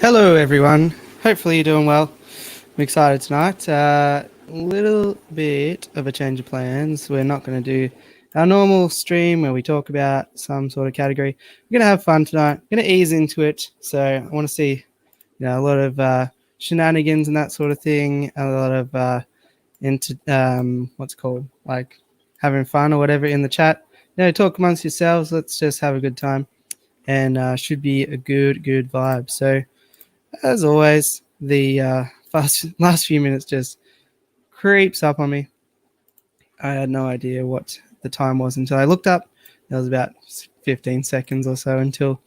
Hello everyone, hopefully you're doing well. I'm excited tonight. A little bit of a change of plans. We're not going to do our normal stream where we talk about some sort of category. We're going to have fun tonight. We're going to ease into it. So I want to see a lot of shenanigans and that sort of thing, a lot of like having fun or whatever in the chat. Talk amongst yourselves. Let's just have a good time, and should be a good vibe. So as always, the last few minutes just creeps up on me. I had no idea what the time was until I looked up. It was about 15 seconds or so until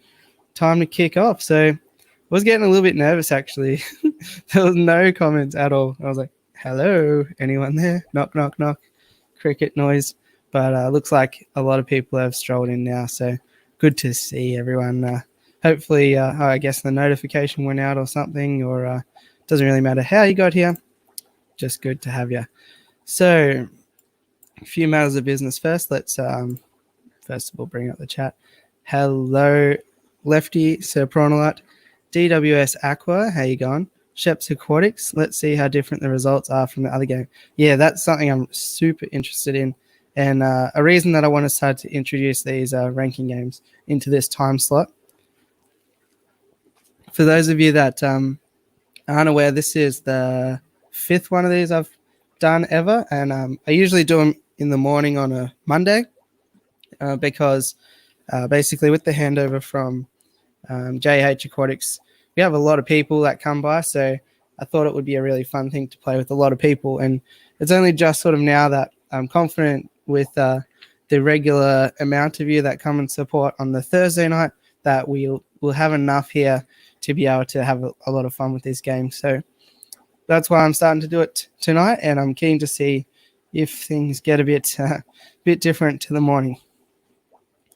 time to kick off. So I was getting a little bit nervous, actually. There was no comments at all. I was like, hello, anyone there? Knock, knock, knock. Cricket noise. But looks like a lot of people have strolled in now. So good to see everyone. Hopefully, I guess the notification went out or something, or doesn't really matter how you got here. Just good to have you. So a few matters of business first. Let's first of all bring up the chat. Hello, Lefty, Sir Pronolat, DWS Aqua, how you going? Sheps Aquatics, let's see how different the results are from the other game. Yeah, that's something I'm super interested in. And a reason that I want to start to introduce these ranking games into this time slot. For those of you that aren't aware, this is the 5th one of these I've done ever. And I usually do them in the morning on a Monday because basically with the handover from JH Aquatics, we have a lot of people that come by. So I thought it would be a really fun thing to play with a lot of people. And it's only just sort of now that I'm confident with the regular amount of you that come and support on the Thursday night that we'll have enough here to be able to have a lot of fun with this game. So that's why I'm starting to do it tonight, and I'm keen to see if things get a bit different to the morning.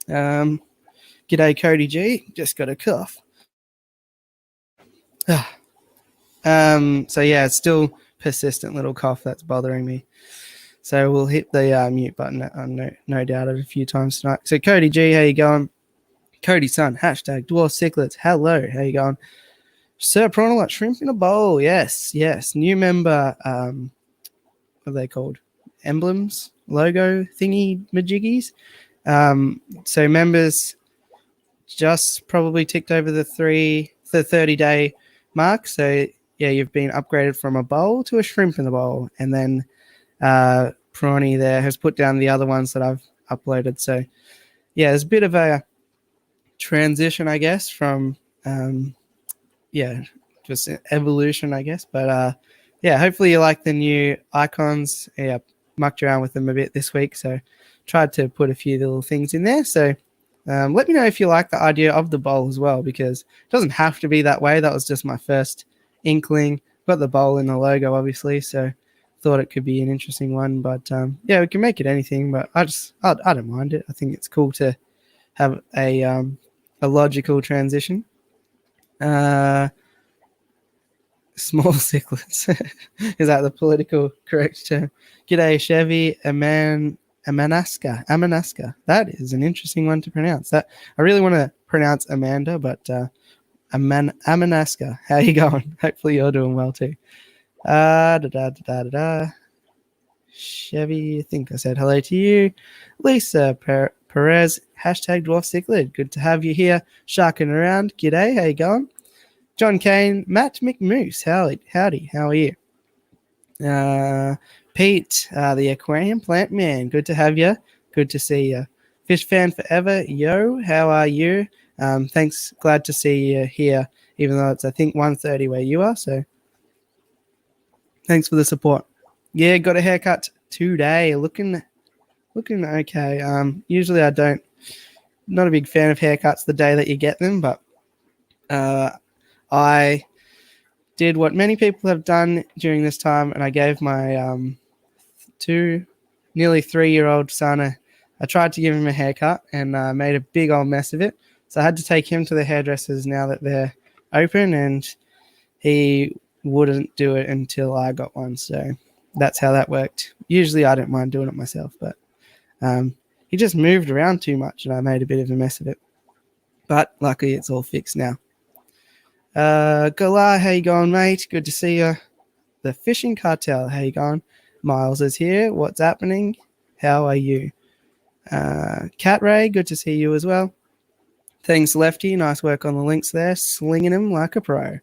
G'day, Cody G. Just got a cough. So yeah, it's still persistent little cough that's bothering me. So we'll hit the mute button, no doubt, a few times tonight. So Cody G, how you going? Cody Sun, hashtag Dwarf Cichlids. Hello, how you going? Sir Pronolat, shrimp in a bowl. Yes. New member, what are they called? Emblems, logo thingy majiggies. So members just probably ticked over the 30-day mark. So yeah, you've been upgraded from a bowl to a shrimp in the bowl. And then Prawny there has put down the other ones that I've uploaded. So yeah, there's a bit of a transition, I guess, from just evolution, I guess. But yeah, hopefully you like the new icons. Yeah, mucked around with them a bit this week, so tried to put a few little things in there. So let me know if you like the idea of the bowl as well, because it doesn't have to be that way. That was just my first inkling. Got the bowl in the logo, obviously, so thought it could be an interesting one. But yeah, we can make it anything, but I don't mind it. I think it's cool to have a logical transition. Small cichlids. Is that the political correct term? G'day, Chevy Amanaska. That is an interesting one to pronounce. That I really want to pronounce Amanda, but Amanaska. How you going? Hopefully you're doing well too. Chevy, I think I said hello to you. Lisa Perez, hashtag Dwarf Cichlid. Good to have you here, sharking around. G'day, how you going? John Kane, Matt McMoose, howdy, how are you? Pete, the aquarium plant man, good to have you. Good to see you. Fish fan forever, yo, how are you? Thanks, glad to see you here, even though it's I think 1:30 where you are. So thanks for the support. Yeah, got a haircut today. Looking okay. Usually not a big fan of haircuts the day that you get them, but I did what many people have done during this time, and I gave my nearly 3-year-old son I tried to give him a haircut and made a big old mess of it. So I had to take him to the hairdressers now that they're open, and he wouldn't do it until I got one. So that's how that worked. Usually I don't mind doing it myself, but he just moved around too much and I made a bit of a mess of it. But luckily it's all fixed now. Galar, how you going, mate? Good to see you. The Fishing Cartel, how you going? Miles is here. What's happening? How are you? Cat Ray, good to see you as well. Thanks, Lefty. Nice work on the links there. Slinging them like a pro.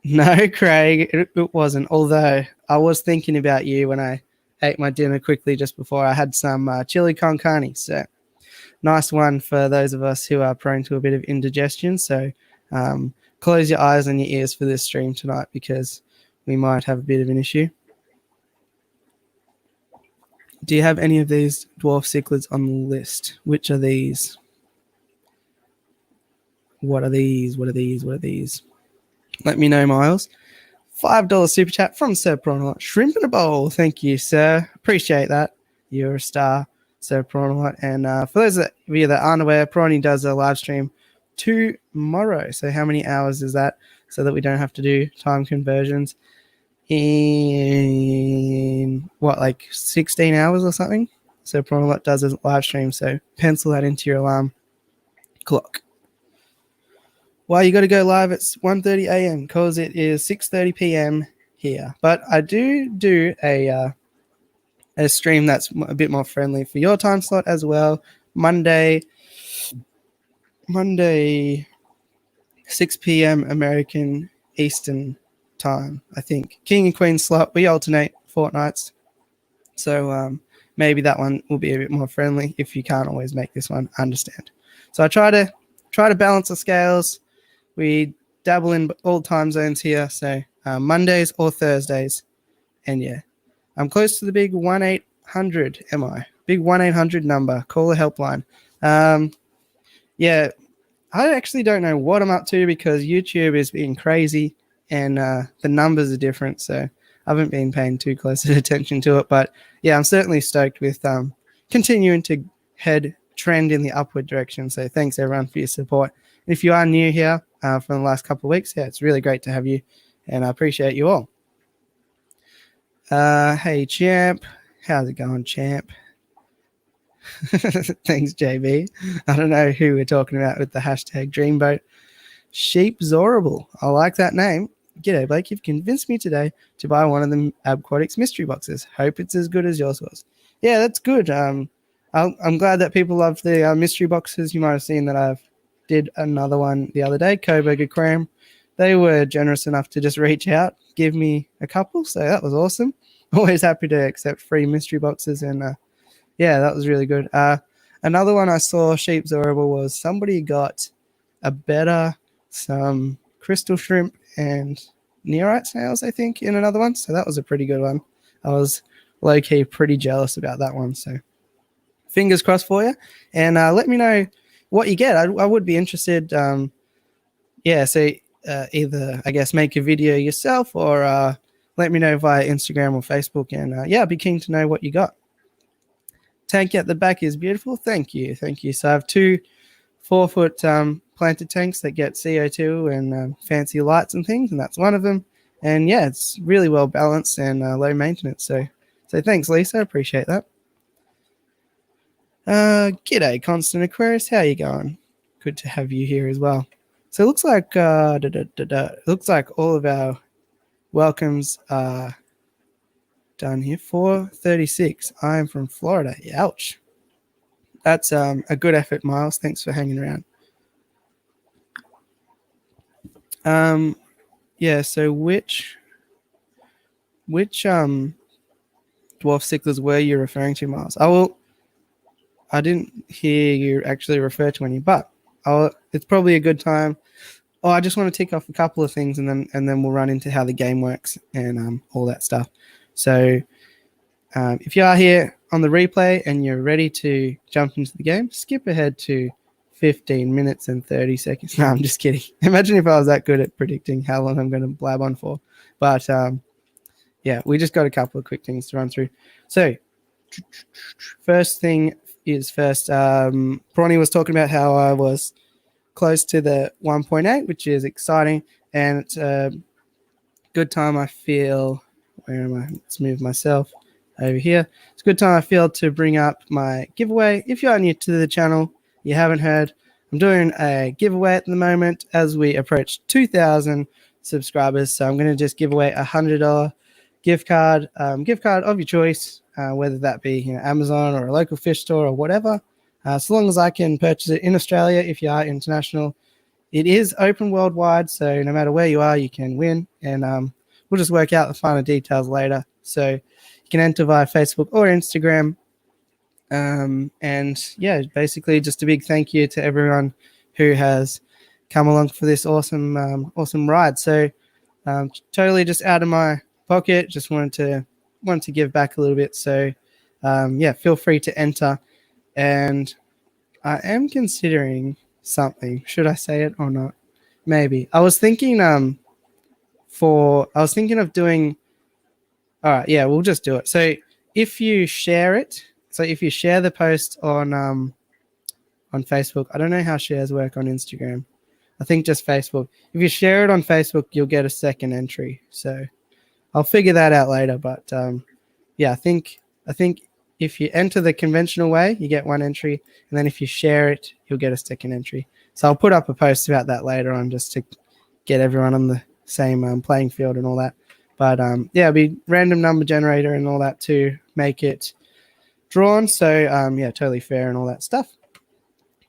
No, Craig, it wasn't. Although I was thinking about you when I ate my dinner quickly just before. I had some chili con carne. So nice one for those of us who are prone to a bit of indigestion. So close your eyes and your ears for this stream tonight because we might have a bit of an issue. Do you have any of these dwarf cichlids on the list? Which are these? What are these? What are these? What are these? Let me know, Miles. $5 super chat from Sir Prawnalot. Shrimp in a bowl. Thank you, sir. Appreciate that. You're a star, Sir Prawnalot. And for those of you that aren't aware, Prawny does a live stream tomorrow. So how many hours is that? So that we don't have to do time conversions in what, like 16 hours or something? So Prawnalot does a live stream. So pencil that into your alarm clock. Well, you got to go live at 1:30 a.m. because it is 6:30 p.m. here. But I do a stream that's a bit more friendly for your time slot as well. Monday, 6 p.m. American Eastern time, I think. King and Queen slot, we alternate fortnights. So maybe that one will be a bit more friendly. If you can't always make this one, I understand. So I try to balance the scales. We dabble in all time zones here, so Mondays or Thursdays. And yeah, I'm close to the big 1-800, am I? Big 1-800 number. Call the helpline. Yeah, I actually don't know what I'm up to because YouTube is being crazy and the numbers are different, so I haven't been paying too close attention to it. But yeah, I'm certainly stoked with continuing to trend in the upward direction. So thanks everyone for your support. And if you are new here from the last couple of weeks, yeah, it's really great to have you, and I appreciate you all. Hey, Champ. How's it going, Champ? Thanks, JB. I don't know who we're talking about with the hashtag Dreamboat. Sheepzorable. I like that name. G'day, Blake. You've convinced me today to buy one of the Aquatics mystery boxes. Hope it's as good as yours was. Yeah, that's good. I'm glad that people love the mystery boxes. You might have seen that I've did another one the other day, Coburg Aquarium. They were generous enough to just reach out, give me a couple, so that was awesome. Always happy to accept free mystery boxes, and yeah, that was really good. Another one I saw, Sheepzorable, was somebody got a betta, some crystal shrimp, and nearite snails, I think, in another one, so that was a pretty good one. I was low-key pretty jealous about that one, so fingers crossed for you, and let me know what you get. I would be interested. Yeah, so either, I guess, make a video yourself or let me know via Instagram or Facebook. And yeah, I'd be keen to know what you got. Tank at the back is beautiful. Thank you. Thank you. So I have 2 4-foot planted tanks that get CO2 and fancy lights and things, and that's one of them. And yeah, it's really well balanced and low maintenance. So thanks, Lisa. Appreciate that. G'day, Constant Aquarius. How you going? Good to have you here as well. So it looks like looks like all of our welcomes are done here. 4:36. I am from Florida. Ouch. That's a good effort, Miles. Thanks for hanging around. Yeah. So which dwarf cichlids were you referring to, Miles? I didn't hear you actually refer to any, but it's probably a good time. Oh, I just want to tick off a couple of things, and then we'll run into how the game works and all that stuff. So if you are here on the replay and you're ready to jump into the game, skip ahead to 15 minutes and 30 seconds. No, I'm just kidding. Imagine if I was that good at predicting how long I'm going to blab on for. But yeah, we just got a couple of quick things to run through. So first thing is first, Bronny was talking about how I was close to the 1.8, which is exciting, and it's a good time. I feel, where am I? Let's move myself. over here. It's a good time I feel to bring up my giveaway. If you are new to the channel, you haven't heard, I'm doing a giveaway at the moment as we approach 2,000 subscribers. So I'm going to just give away $100 gift card of your choice, whether that be Amazon or a local fish store or whatever. So long as I can purchase it in Australia. If you are international, it is open worldwide, so no matter where you are, you can win. And we'll just work out the finer details later. So you can enter via Facebook or Instagram. And yeah, basically just a big thank you to everyone who has come along for this awesome ride. So totally just out of my pocket, just wanted to give back a little bit. So yeah, feel free to enter. And I am considering something. Should I say it or not? Maybe. I was thinking of doing. All right, yeah, we'll just do it. So if you share it, if you share the post on Facebook, I don't know how shares work on Instagram. I think just Facebook. If you share it on Facebook, you'll get a second entry. So I'll figure that out later. But yeah, I think if you enter the conventional way, you get one entry, and then if you share it, you'll get a second entry. So I'll put up a post about that later on, just to get everyone on the same playing field and all that. But yeah, it'll be random number generator and all that to make it drawn. So yeah, totally fair and all that stuff.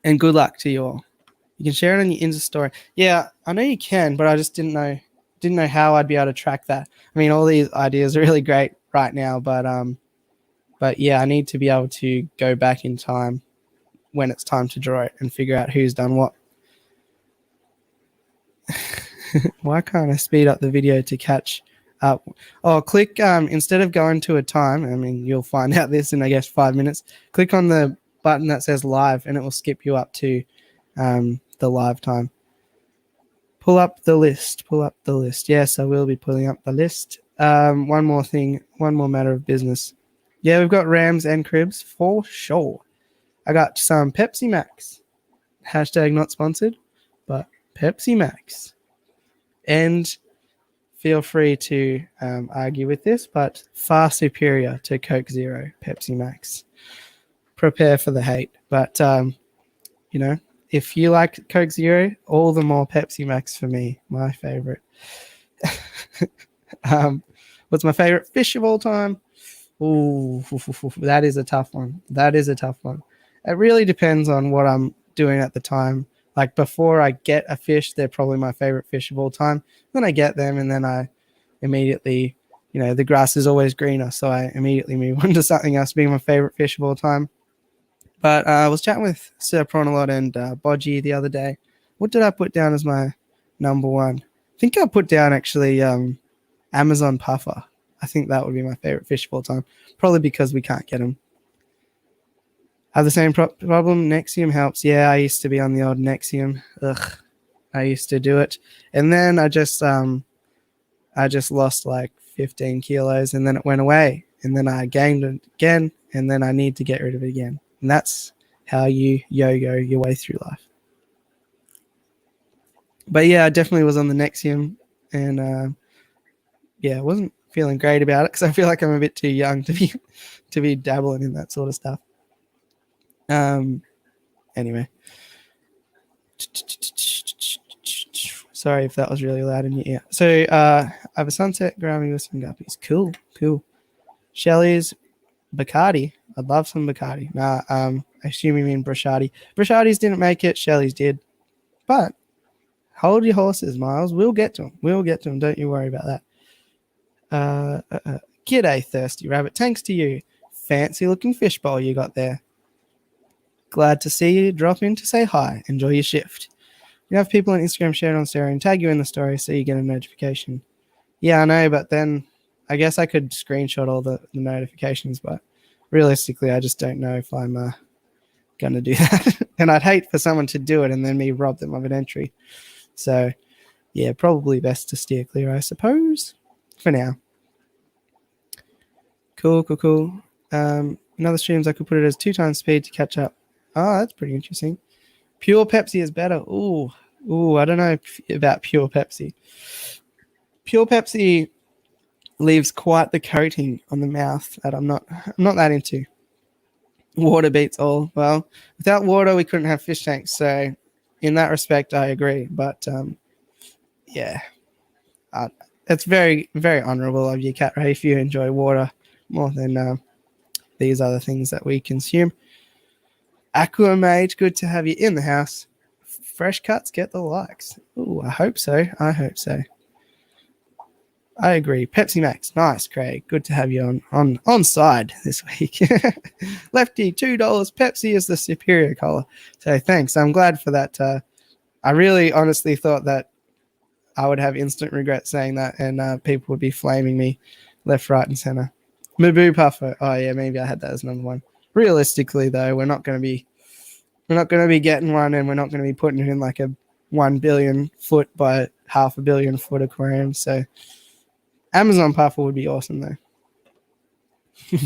And good luck to you all. You can share it on your Insta story. Yeah, I know you can, but I just didn't know how I'd be able to track that. I mean, all these ideas are really great right now, but yeah, I need to be able to go back in time when it's time to draw it and figure out who's done what. Why can't I speed up the video to catch up? Oh, click, instead of going to a time, I mean, you'll find out this in, I guess, 5 minutes. Click on the button that says live, and it will skip you up to the live time. Pull up the list. Yes, I will be pulling up the list. One more thing, one more matter of business. Yeah, we've got Rams and Cribs for sure. I got some Pepsi Max. Hashtag not sponsored, but Pepsi Max. And feel free to argue with this, but far superior to Coke Zero, Pepsi Max. Prepare for the hate. But, if you like Coke Zero, all the more Pepsi Max for me, my favorite. What's my favorite fish of all time? Ooh, that is a tough one. It really depends on what I'm doing at the time. Like before I get a fish, they're probably my favorite fish of all time. Then I get them, and then I immediately, the grass is always greener, so I immediately move on to something else being my favorite fish of all time. But I was chatting with Sir Pronalot and Bodgy the other day. What did I put down as my number one? I think I put down actually Amazon puffer. I think that would be my favorite fish of all time, probably because we can't get them. Have the same problem. Nexium helps. Yeah, I used to be on the old Nexium. Ugh, I used to do it, and then I just lost like 15 kilos, and then it went away, and then I gained it again, and then I need to get rid of it again, and that's how you yo-yo your way through life. But yeah, I definitely was on the Nexium, and yeah, I wasn't feeling great about it because I feel like I'm a bit too young to be dabbling in that sort of stuff. Anyway, sorry if that was really loud in your ear. So I have a sunset growing with some guppies. Cool. Shelley's Bacardi. I'd love some Bacardi. Nah, I assume you mean Brashadi. Brashadis didn't make it. Shelley's did. But hold your horses, Miles. We'll get to them. Don't you worry about that. G'day, Thirsty Rabbit. Thanks to you. Fancy looking fishbowl you got there. Glad to see you drop in to say hi. Enjoy your shift. You have people on Instagram share it on story and tag you in the story so you get a notification. Yeah, I know, but then I guess I could screenshot all the notifications, but realistically, I just don't know if I'm going to do that. And I'd hate for someone to do it and then me rob them of an entry. So, yeah, probably best to steer clear, I suppose, for now. Cool. In other streams, I could put it as 2 times speed to catch up. Oh, that's pretty interesting. Pure Pepsi is better. Ooh, I don't know about pure Pepsi. Pure Pepsi leaves quite the coating on the mouth that I'm not that into. Water beats all. Well, without water, we couldn't have fish tanks. So, in that respect, I agree. But yeah, it's very, very honourable of you, Cat Ray, if you enjoy water more than these other things that we consume. Aquamate, good to have you in the house. Fresh cuts get the likes. Ooh, I hope so. I agree. Pepsi Max, nice, Craig. Good to have you on side this week. Lefty, $2. Pepsi is the superior color. So thanks. I'm glad for that. I really honestly thought that I would have instant regret saying that, and people would be flaming me left, right, and center. Maboo Puffer. Oh yeah, maybe I had that as number one. Realistically, though, we're not going to be getting one, and we're not going to be putting it in like a 1 billion foot by 500 million foot aquarium. So Amazon Puffer would be awesome, though.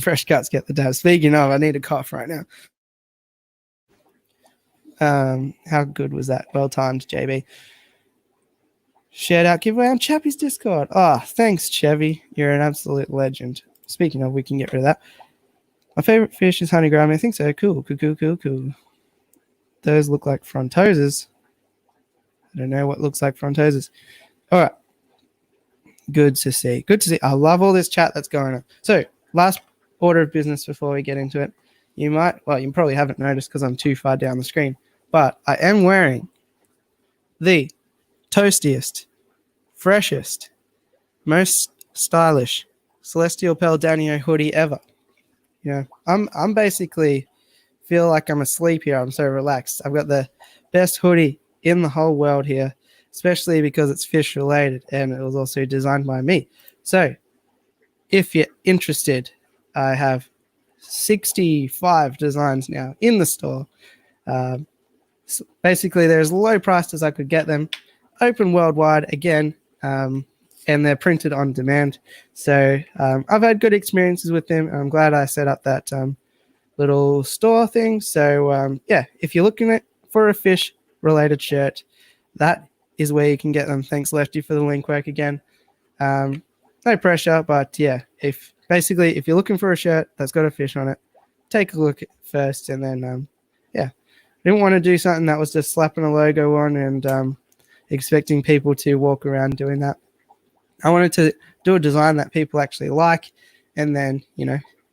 Fresh cuts get the dab. Speaking of, I need a cough right now. How good was that? Well timed, JB. Shout out giveaway on Chappie's Discord. Oh, thanks, Chevy. You're an absolute legend. Speaking of, we can get rid of that. My favorite fish is honey gourami. I think so. Cool. Those look like frontoses. I don't know what looks like frontoses. All right. Good to see. I love all this chat that's going on. So, last order of business before we get into it. You probably haven't noticed because I'm too far down the screen, but I am wearing the toastiest, freshest, most stylish Celestial Pearl Danio hoodie ever. I'm basically feel like I'm asleep here. I'm so relaxed. I've got the best hoodie in the whole world here, especially because it's fish related and it was also designed by me. So if you're interested, I have 65 designs now in the store. So basically, they're as low priced as I could get them, open worldwide again, and they're printed on demand. So I've had good experiences with them. I'm glad I set up that little store thing. So if you're looking for a fish related shirt, that is where you can get them. Thanks, Lefty, for the link work again. No pressure, but yeah, if you're looking for a shirt that's got a fish on it, take a look first, and then I didn't want to do something that was just slapping a logo on and expecting people to walk around doing that. I wanted to do a design that people actually like, and then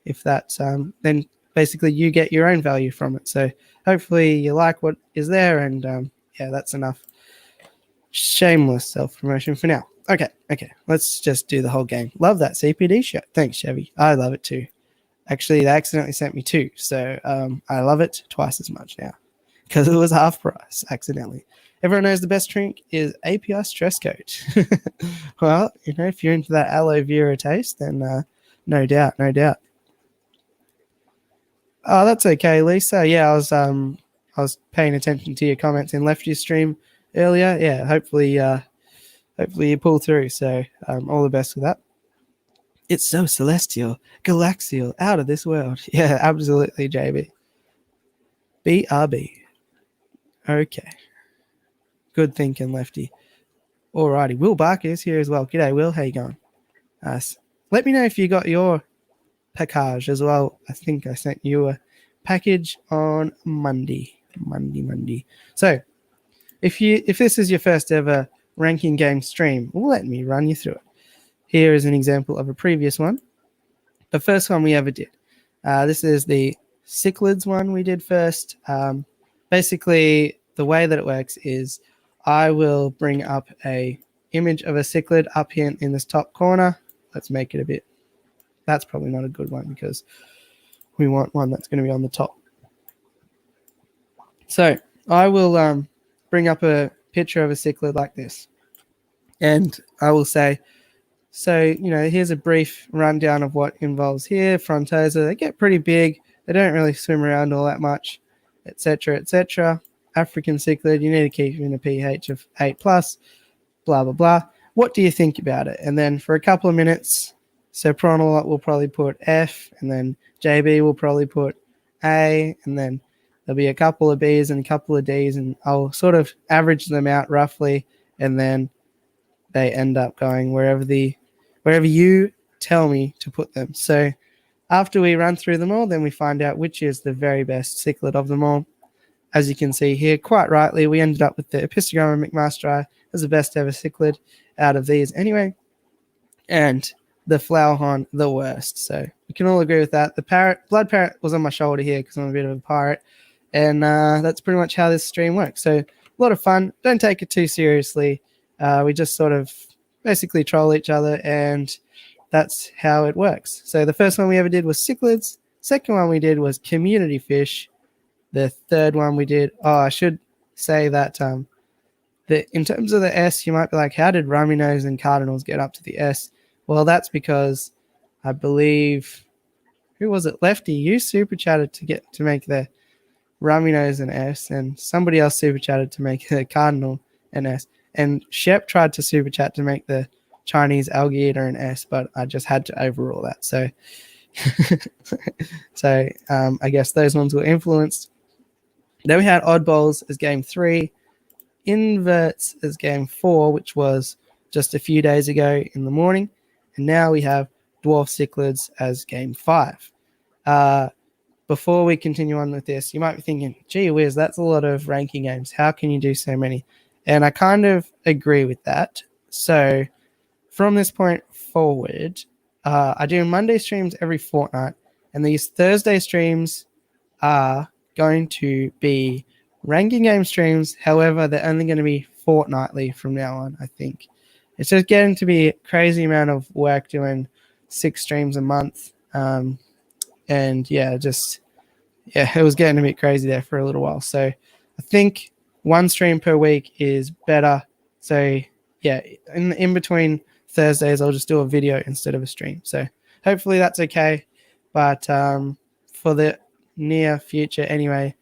if that's then basically you get your own value from it. So hopefully you like what is there, and that's enough shameless self-promotion for now. Okay, let's just do the whole game. Love that CPD shirt. Thanks, Chevy. I love it too. Actually, they accidentally sent me two, so I love it twice as much now because it was half price accidentally. Everyone knows the best drink is API Stress Coat. Well, if you're into that aloe vera taste, then no doubt. Oh, that's okay, Lisa. Yeah, I was paying attention to your comments in Lefty's stream earlier. Yeah, hopefully you pull through. So all the best with that. It's so celestial, galaxial, out of this world. Yeah, absolutely, JB. BRB. Okay. Good thinking, Lefty. Alrighty, Will Barker is here as well. G'day, Will. How you going? Nice. Let me know if you got your package as well. I think I sent you a package on Monday. So, if this is your first ever ranking game stream, let me run you through it. Here is an example of a previous one. The first one we ever did. This is the cichlids one we did first. Basically, the way that it works is I will bring up a image of a cichlid up here in this top corner. Let's make it a bit. That's probably not a good one because we want one that's going to be on the top. So I will bring up a picture of a cichlid like this. And I will say, so, here's a brief rundown of what involves here. Frontosa, they get pretty big. They don't really swim around all that much, etc., etc. African cichlid, you need to keep in a pH of 8+, blah, blah, blah. What do you think about it? And then for a couple of minutes, so Pronolot will probably put F, and then JB will probably put A, and then there'll be a couple of Bs and a couple of Ds, and I'll sort of average them out roughly, and then they end up going wherever you tell me to put them. So after we run through them all, then we find out which is the very best cichlid of them all. As you can see here, quite rightly, we ended up with the Epistogramma McMasteri as the best ever cichlid out of these anyway, and the Flowerhorn the worst. So we can all agree with that. The blood parrot was on my shoulder here because I'm a bit of a pirate, and that's pretty much how this stream works. So a lot of fun. Don't take it too seriously. We just sort of basically troll each other, and that's how it works. So the first one we ever did was cichlids. Second one we did was community fish. The third one we did, I should say that in terms of the S, you might be like, how did Rummy Nose and Cardinals get up to the S? Well, that's because I believe, who was it? Lefty, you super chatted to make the Rummy Nose an S, and somebody else super chatted to make the Cardinal an S. And Shep tried to super chat to make the Chinese algae eater an S, but I just had to overrule that. So, I guess those ones were influenced. Then we had oddballs as game 3, inverts as game 4, which was just a few days ago in the morning, and now we have dwarf cichlids as game 5. Before we continue on with this, you might be thinking, gee whiz, that's a lot of ranking games. How can you do so many? And I kind of agree with that. So from this point forward, I do Monday streams every fortnight, and these Thursday streams are going to be ranking game streams. However, they're only going to be fortnightly from now on, I think. It's just getting to be a crazy amount of work doing 6 streams a month. And it was getting a bit crazy there for a little while. So I think 1 stream per week is better. So in between Thursdays, I'll just do a video instead of a stream. So hopefully that's okay. But for the near future anyway,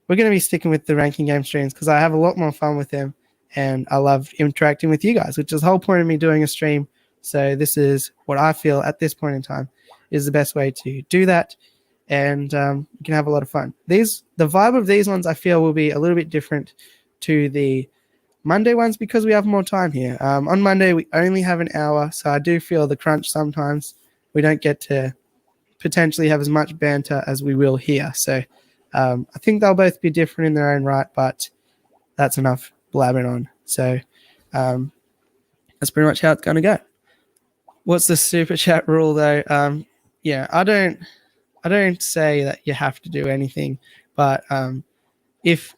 we're going to be sticking with the ranking game streams because I have a lot more fun with them, and I love interacting with you guys, which is the whole point of me doing a stream. So this is what I feel at this point in time is the best way to do that, and you can have a lot of fun. The vibe of these ones I feel will be a little bit different to the Monday ones because we have more time here. On Monday we only have an hour, so I do feel the crunch sometimes. We don't get to potentially have as much banter as we will here. So I think they'll both be different in their own right, but that's enough blabbing on. So that's pretty much how it's going to go. What's the super chat rule though? I don't say that you have to do anything, but if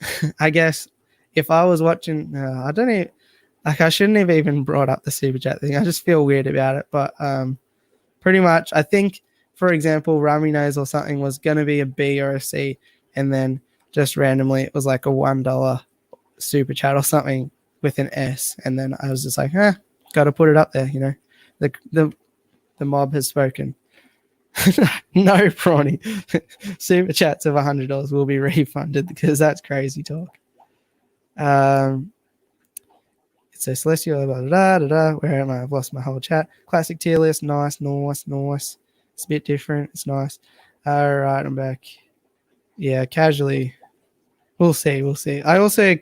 if I was watching, I don't even, I shouldn't have even brought up the super chat thing. I just feel weird about it, but pretty much I think, for example, Rummy Nose or something was going to be a B or a C, and then just randomly it was like a $1 super chat or something with an S, and then I was just like, got to put it up there, the mob has spoken. No, Prawny. Super chats of $100 will be refunded because that's crazy talk. It says Celestial, blah, blah, blah, blah. Where am I? I've lost my whole chat. Classic tier list. Nice. It's a bit different. It's nice. All right, I'm back. Yeah, casually. We'll see. I also,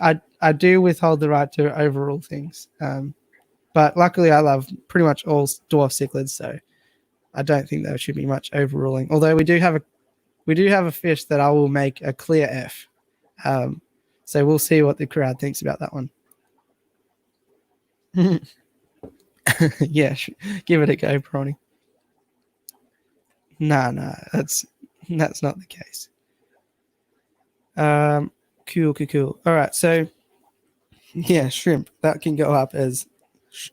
I do withhold the right to overrule things. But luckily I love pretty much all dwarf cichlids, so I don't think there should be much overruling. Although we do have a fish that I will make a clear F. So we'll see what the crowd thinks about that one. Yeah, give it a go, Prawny. Nah, that's not the case. Cool. All right, so yeah, shrimp that can go up as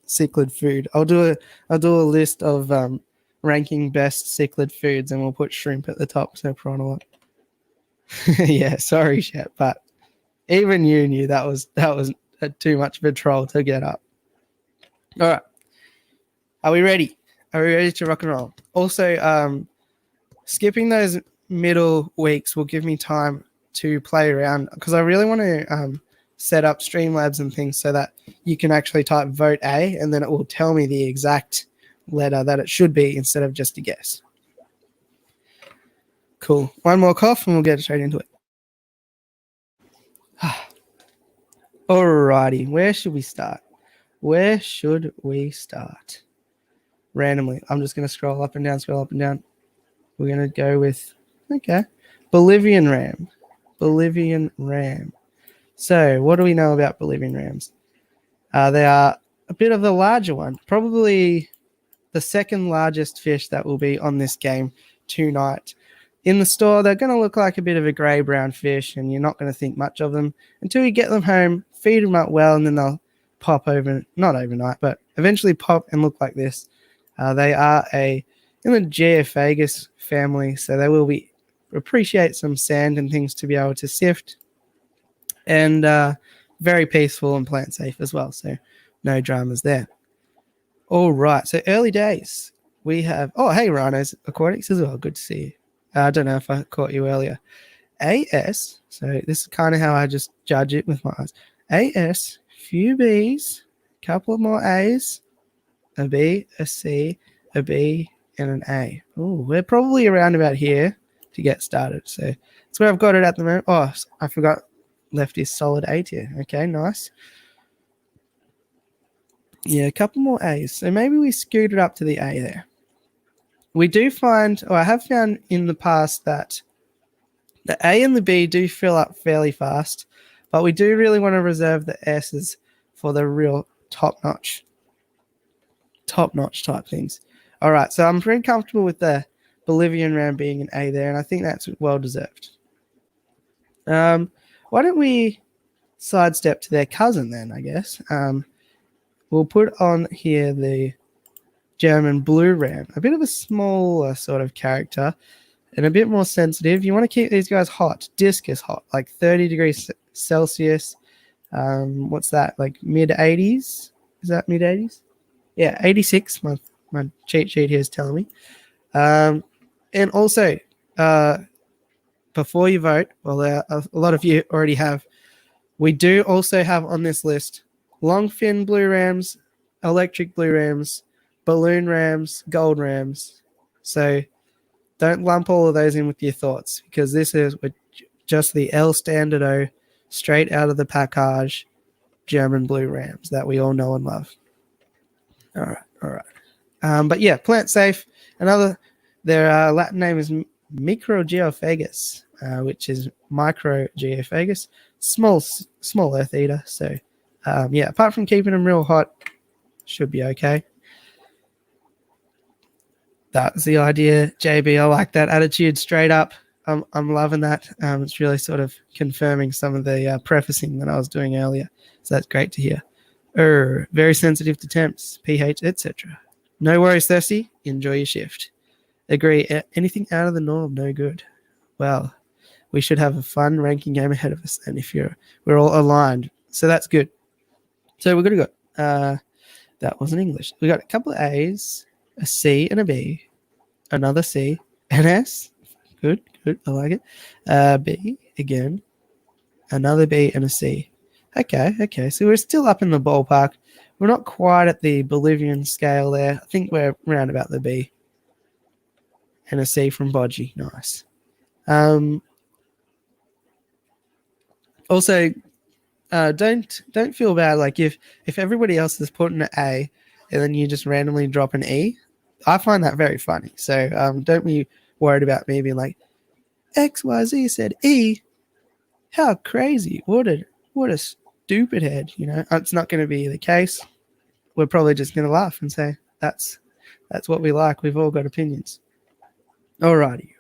cichlid food. I'll do a list of ranking best cichlid foods, and we'll put shrimp at the top. So prawn. Yeah, sorry, Shep, but even you knew that was too much of a troll to get up. All right, are we ready? Are we ready to rock and roll? Also, skipping those middle weeks will give me time to play around because I really want to set up Streamlabs and things so that you can actually type vote A and then it will tell me the exact letter that it should be instead of just a guess. Cool. One more cough and we'll get straight into it. Alrighty, where should we start? randomly. I'm just going to scroll up and down, scroll up and down. We're going to go with, okay, Bolivian ram. Bolivian ram. So what do we know about Bolivian rams? They are a bit of the larger one, probably the second largest fish that will be on this game tonight. In the store, they're going to look like a bit of a grey-brown fish, and you're not going to think much of them until you get them home, feed them up well, and then they'll pop over, not overnight, but eventually pop and look like this. They are in the Geophagus family, so they will appreciate some sand and things to be able to sift, and very peaceful and plant safe as well, so no dramas there. All right, so early days. We have, oh, hey, Rhinos Aquatics as well. Good to see you. I don't know if I caught you earlier. AS, so this is kind of how I just judge it with my eyes. AS, few Bs, couple of more As, a B, a C, a B, and an A. Oh, we're probably around about here to get started. So that's where I've got it at the moment. Oh, I forgot left is solid A tier. Okay, nice. Yeah, a couple more A's. So maybe we scooted up to the A there. We do find, or I have found in the past, that the A and the B do fill up fairly fast, but we do really want to reserve the S's for the real top-notch type things. All right, so I'm pretty comfortable with the Bolivian ram being an A there, and I think that's well-deserved. Why don't we sidestep to their cousin then, I guess. We'll put on here the German blue ram, a bit of a smaller sort of character and a bit more sensitive. You want to keep these guys hot, discus hot, like 30 degrees Celsius. What's that, like mid-80s? Is that mid-80s? Yeah, 86. My cheat sheet here is telling me. And also, before you vote, well, a lot of you already have, we do also have on this list longfin blue rams, electric blue rams, balloon rams, gold rams. So don't lump all of those in with your thoughts, because this is just the El Standardo, straight out of the package, German blue rams that we all know and love. All right. But yeah, plant safe. Their Latin name is Microgeophagus, which is Microgeophagus, small earth eater. So yeah, apart from keeping them real hot, should be okay. That's the idea, JB. I like that attitude, straight up. I'm loving that. It's really sort of confirming some of the prefacing that I was doing earlier. So that's great to hear. Very sensitive to temps, pH, etc. No worries, Thirsty. Enjoy your shift. Agree. Anything out of the norm, no good. Well, we should have a fun ranking game ahead of us, and we're all aligned. So that's good. So we're going to go. That wasn't English. We got a couple of A's, a C and a B, another C, an S. Good. I like it. B again, another B and a C. Okay. So we're still up in the ballpark. We're not quite at the Bolivian scale there. I think we're around about the B. And a C from Bodgy. Nice. Also, don't feel bad. Like if everybody else is putting an A and then you just randomly drop an E, I find that very funny. So don't be worried about me being like, XYZ said E. How crazy. What a stupid head. It's not going to be the case. We're probably just going to laugh and say that's what we like. We've all got opinions. Alrighty.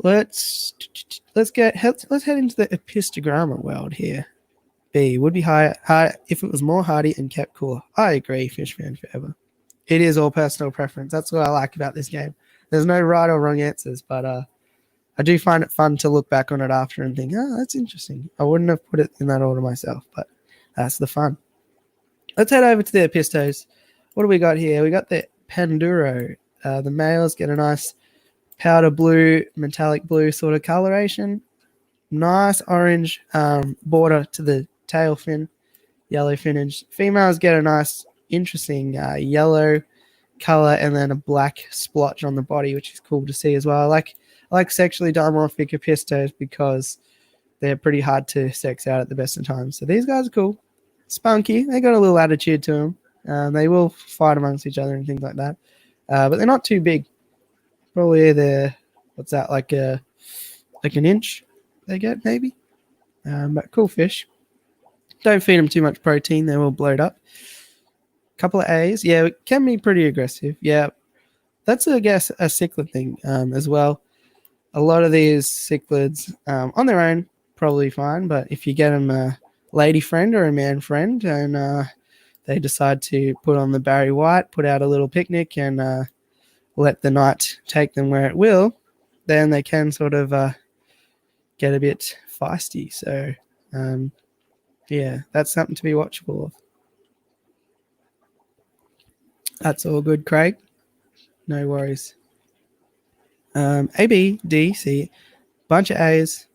Let's head into the epistogramma world here. B would be higher if it was more hardy and kept cooler. I agree, Fish Fan Forever. It is all personal preference. That's what I like about this game. There's no right or wrong answers, but I do find it fun to look back on it after and think, oh, that's interesting. I wouldn't have put it in that order myself, but that's the fun. Let's head over to the epistos. What do we got here? We got the Panduro. The males get a nice powder blue, metallic blue sort of coloration. Nice orange border to the tail fin, yellow finnage. Females get a nice, interesting yellow color and then a black splotch on the body, which is cool to see as well. I like sexually dimorphic epistos because they're pretty hard to sex out at the best of times. So these guys are cool. Spunky. They got a little attitude to them. They will fight amongst each other and things like that, but they're not too big. Probably they're what's that like an inch they get maybe. But cool fish. Don't feed them too much protein; they will bloat up. Couple of A's, yeah, it can be pretty aggressive. Yeah, that's I guess a cichlid thing as well. A lot of these cichlids on their own probably fine, but if you get them a lady friend or a man friend and they decide to put on the Barry White, put out a little picnic and let the night take them where it will, then they can sort of get a bit feisty. So yeah, that's something to be watchful of. That's all good, Craig. No worries. A, B, D, C. Bunch of A's,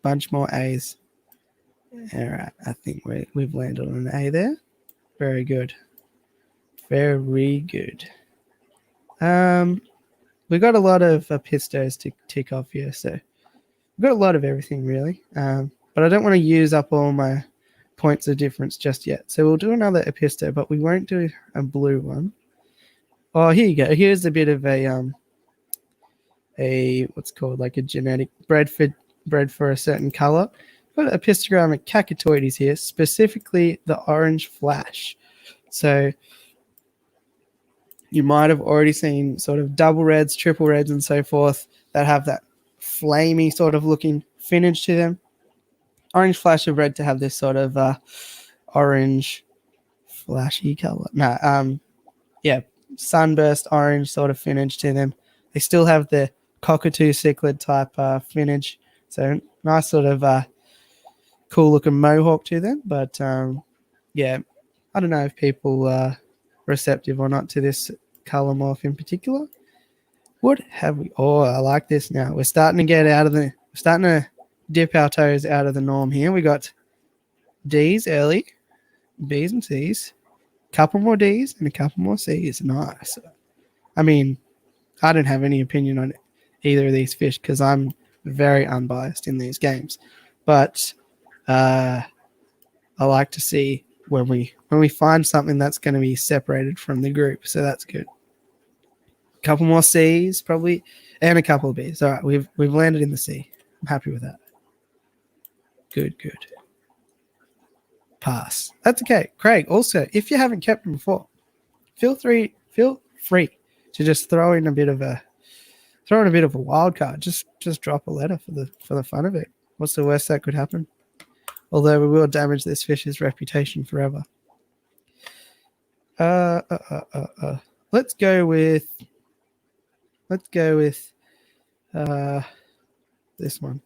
bunch more A's. All right, I think we've landed on an A there. Very good. Very good. We got a lot of pistos to tick off here, so we've got a lot of everything really. But I don't want to use up all my points of difference just yet. So we'll do another episto, but we won't do a blue one. Oh, here you go. Here's a bit of a what's called like a genetic bred for a certain color. Got a pistogram of cacatoides here, specifically the orange flash. So you might have already seen sort of double reds, triple reds, and so forth that have that flamey sort of looking finish to them. Orange flash are bred to have this sort of orange flashy color. Yeah, sunburst orange sort of finish to them. They still have the cockatoo cichlid type finish. So nice sort of cool looking mohawk to them. But yeah, I don't know if people are receptive or not to this color morph in particular. What have we? Oh, I like this now. We're starting to dip our toes out of the norm here. We got D's early, B's and C's, couple more D's and a couple more C's. Nice. I mean, I don't have any opinion on either of these fish because I'm very unbiased in these games. But I like to see when we find something that's going to be separated from the group. So that's good. A couple more C's probably, and a couple of B's. All right, we've landed in the C. I'm happy with that. Good. Pass. That's okay. Craig, also, if you haven't kept them before, feel free to just throw in a bit of a wild card. Just drop a letter for the fun of it. What's the worst that could happen? Although we will damage this fish's reputation forever. Let's go with this one.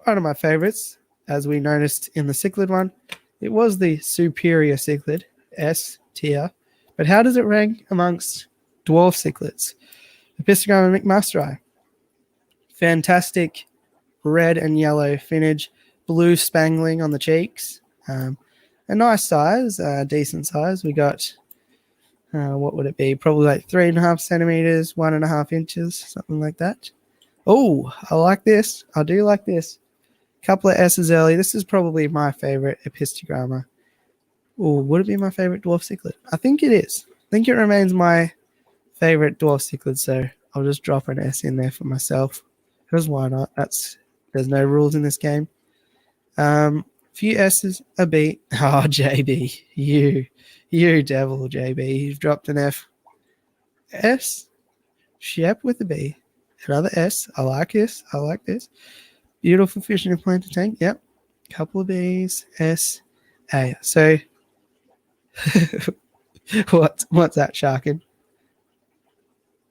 One of my favorites, as we noticed in the cichlid one, it was the superior cichlid, S tier. But how does it rank amongst dwarf cichlids? Epistogramma mcmasteri. Fantastic red and yellow finnage, blue spangling on the cheeks. A nice size, decent size. We got, what would it be? Probably like 3.5 centimeters, 1.5 inches, something like that. Oh, I like this. I do like this. Couple of S's early. This is probably my favorite epistogramma. Oh, would it be my favorite dwarf cichlid? I think it is. I think it remains my favorite dwarf cichlid, so I'll just drop an S in there for myself. Because why not? There's no rules in this game. Few S's, a B. Oh, JB, you devil, JB. You've dropped an F. S, Shep with a B. Another S. I like this. Beautiful fish in a planted tank. Yep. Couple of B's. S, A. So, what's that, Sharkin?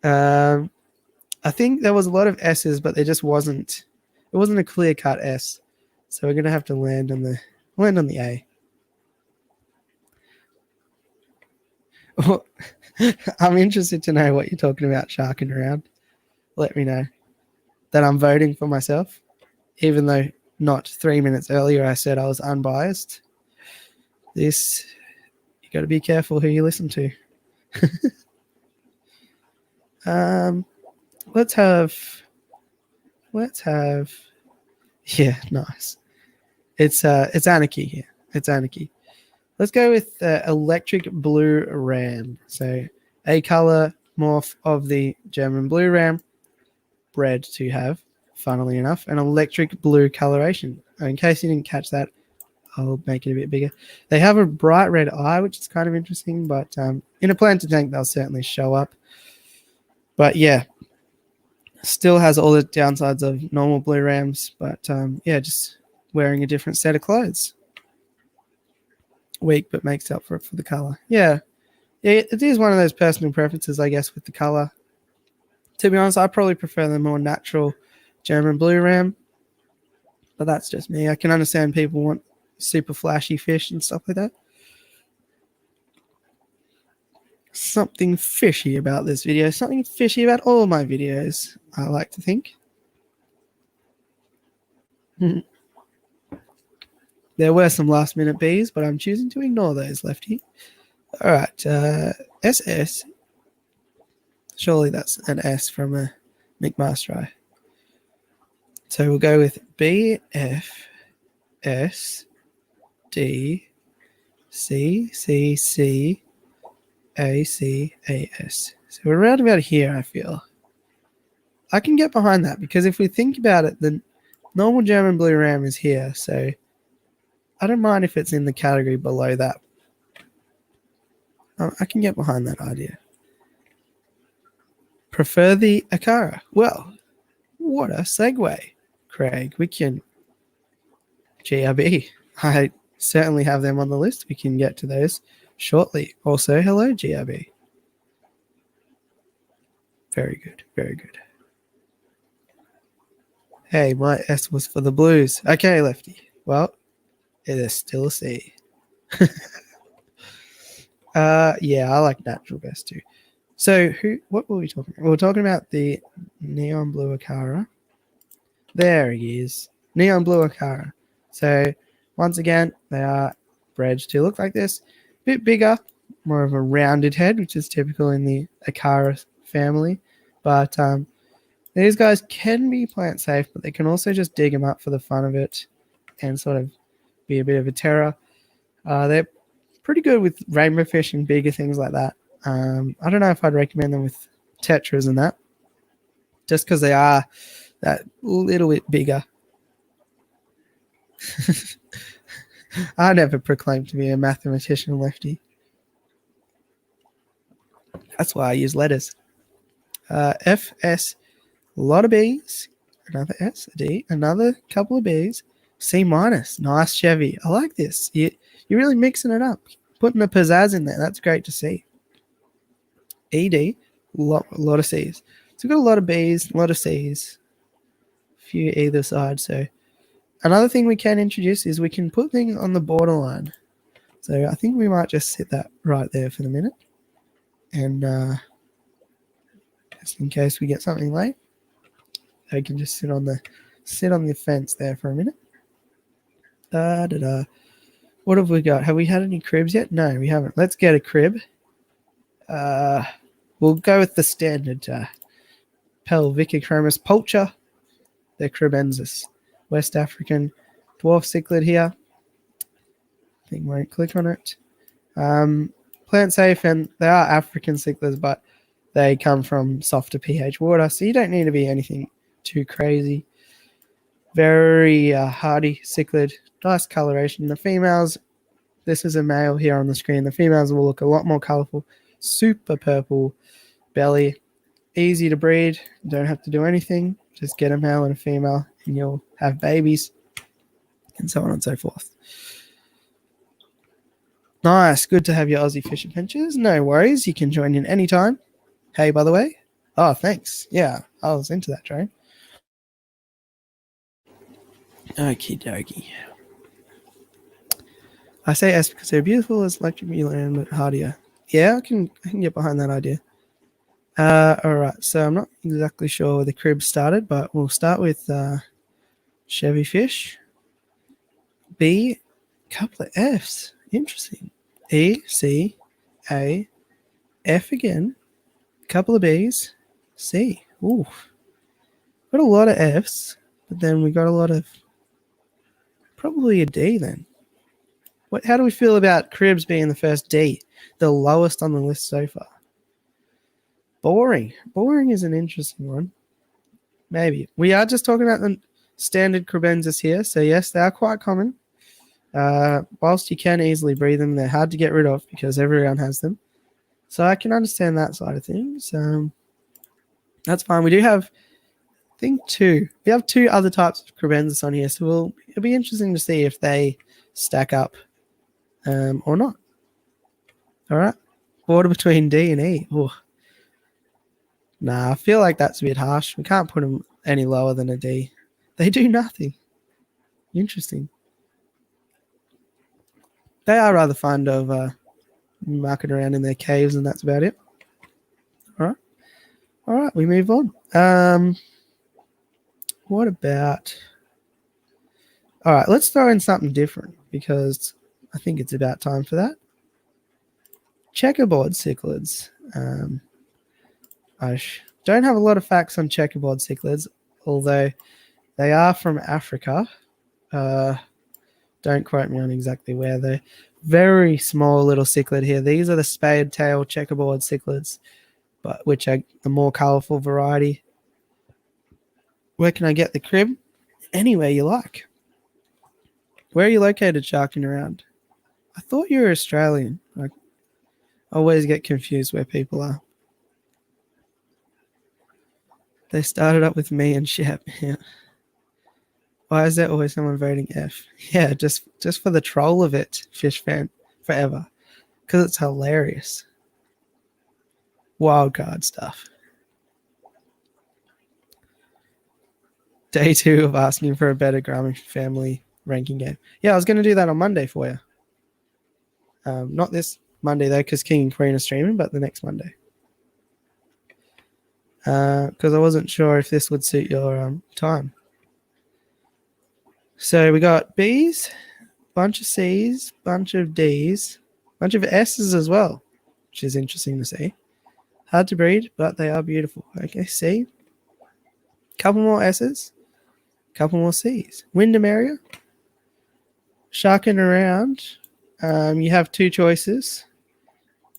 I think there was a lot of S's, but there just wasn't. It wasn't a clear cut S, so we're gonna have to land on the A. I'm interested to know what you're talking about, sharking around. Let me know that I'm voting for myself, even though not 3 minutes earlier I said I was unbiased. You got to be careful who you listen to. Let's have. Yeah, nice. It's anarchy here. It's anarchy. Let's go with electric blue ram. So a color morph of the German blue ram, bred to have, funnily enough, an electric blue coloration. In case you didn't catch that, I'll make it a bit bigger. They have a bright red eye, which is kind of interesting, but in a planted tank, they'll certainly show up. But yeah, still has all the downsides of normal blue rams, but yeah, just wearing a different set of clothes. Weak, but makes up for it for the color. Yeah, it is one of those personal preferences, I guess, with the color. To be honest, I probably prefer the more natural German blue ram, but that's just me. I can understand people want super flashy fish and stuff like that. Something fishy about this video, something fishy about all my videos, I like to think. There were some last minute bees, but I'm choosing to ignore those, Lefty. All right, SS. Surely that's an S from a McMaster. So we'll go with B, F, S, D, C, C, C, A, C, A, S. So we're around about here, I feel. I can get behind that because if we think about it, the normal German blue ram is here. So I don't mind if it's in the category below that. I can get behind that idea. Prefer the Akara. Well, what a segue, Craig. We can GRB. I certainly have them on the list. We can get to those shortly. Also, hello, GRB. Very good. Very good. Hey, my S was for the Blues. Okay, Lefty. Well, it is still a C. Yeah, I like natural best too. So, what were we talking about? We were talking about the neon blue Akara. There he is. Neon blue Akara. So, once again, they are bred to look like this. A bit bigger, more of a rounded head, which is typical in the Akara family. But these guys can be plant safe, but they can also just dig them up for the fun of it and sort of be a bit of a terror. They're pretty good with rainbow fish and bigger things like that. I don't know if I'd recommend them with tetras and that, just because they are that little bit bigger. I never proclaimed to be a mathematician, Lefty. That's why I use letters. F, S, a lot of B's, another S, a D, another couple of B's, C minus, nice Chevy. I like this. You're really mixing it up, putting the pizzazz in there. That's great to see. ED, a lot of C's. So we've got a lot of B's, a lot of C's, a few either side. So another thing we can introduce is we can put things on the borderline. So I think we might just sit that right there for the minute. And just in case we get something late, they can just sit on the fence there for a minute. What have we got? Have we had any cribs yet? No, we haven't. Let's get a crib. We'll go with the standard Pelvicochromis pulcher. They're cribensis. West African dwarf cichlid here. I think we won't click on it. Plant safe, and they are African cichlids, but they come from softer pH water, so you don't need to be anything too crazy. Very hardy cichlid, nice coloration. The females, this is a male here on the screen. The females will look a lot more colorful, super purple belly, easy to breed. Don't have to do anything. Just get a male and a female, and you'll have babies, and so on and so forth. Nice. Good to have your Aussie Fish Adventures. No worries. You can join in anytime. Hey, by the way. Oh, thanks. Yeah, I was into that train. Okie dokie. I say S because they're beautiful as electric and but hardier. Yeah, I can get behind that idea. All right. So I'm not exactly sure where the crib started, but we'll start with Chevy Fish. B, couple of Fs. Interesting. E, C, A, F again. Couple of B's, C. Ooh. Got a lot of F's, but then we got a lot of probably a D then. How do we feel about cribs being the first D, the lowest on the list so far? Boring. Boring is an interesting one. Maybe. We are just talking about the standard cribenzas here. So yes, they are quite common. Whilst you can easily breed them, they're hard to get rid of because everyone has them. So I can understand that side of things. That's fine. We do have, I think, two. We have two other types of cribenzas on here. So it'll be interesting to see if they stack up or not. All right. Border between D and E. Ooh. Nah, I feel like that's a bit harsh. We can't put them any lower than a D. They do nothing. Interesting. They are rather fond of mucking around in their caves, and that's about it. All right, we move on. What about... All right, let's throw in something different because I think it's about time for that. Checkerboard cichlids. I don't have a lot of facts on checkerboard cichlids, although they are from Africa. Don't quote me on exactly where. They're very small little cichlid here. These are the spade-tailed checkerboard cichlids, but which are the more colourful variety. Where can I get the crib? Anywhere you like. Where are you located, sharking around? I thought you were Australian. I always get confused where people are. They started up with me and Shep. Yeah. Why is there always someone voting F? Yeah, just for the troll of it, Fish Fan, forever. Because it's hilarious. Wildcard stuff. Day 2 of asking for a better Graham family ranking game. Yeah, I was going to do that on Monday for you. Not this Monday, though, because King and Queen are streaming, but the next Monday. Because I wasn't sure if this would suit your time. So we got B's, bunch of C's, bunch of D's, bunch of S's as well, which is interesting to see. Hard to breed, but they are beautiful. Okay, C. Couple more S's, couple more C's. Wyndham area. Sharking around. You have two choices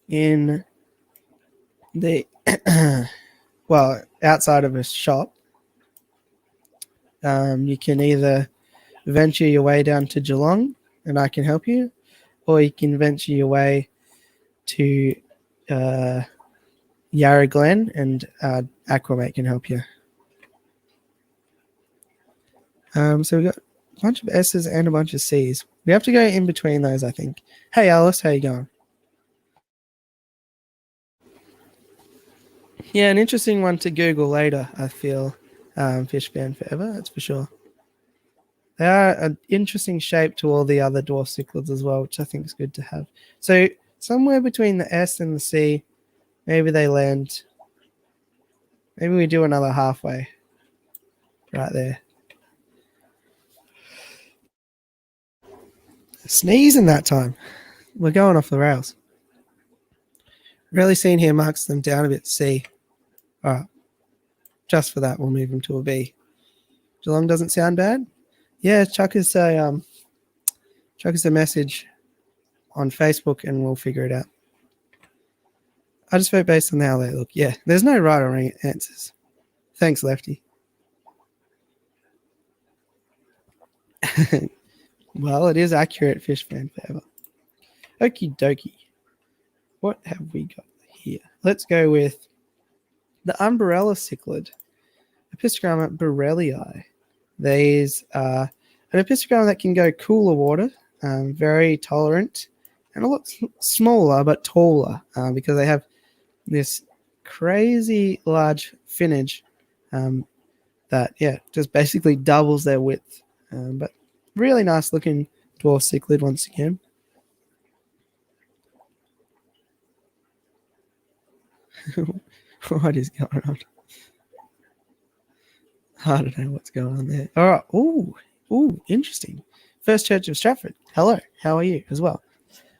in the well, outside of a shop. You can either venture your way down to Geelong and I can help you, or you can venture your way to Yarra Glen and Aquamate can help you. So we got a bunch of S's and a bunch of C's. We have to go in between those, I think. Hey Alice, how you going? Yeah, an interesting one to Google later, I feel. Fish Fan Forever, that's for sure. They are an interesting shape to all the other dwarf cichlids as well, which I think is good to have. So somewhere between the S and the C, maybe they land. Maybe we do another halfway right there. Sneezing that time. We're going off the rails. Really seen here marks them down a bit. C. All right. Just for that, we'll move them to a B. Geelong doesn't sound bad. Yeah, chuck us a message on Facebook and we'll figure it out. I just vote based on how they look. Yeah, there's no right or wrong answers. Thanks, Lefty. Well, it is accurate, Fish Fan Forever. Okie dokie. What have we got here? Let's go with the umbrella cichlid, Epistigramma borellii. These are an epistigramma that can go cooler water, very tolerant, and a lot smaller but taller because they have this crazy large finnage that, just basically doubles their width. But really nice looking dwarf cichlid once again. What is going on? I don't know what's going on there. All right. Ooh, interesting. First Church of Stratford. Hello. How are you as well?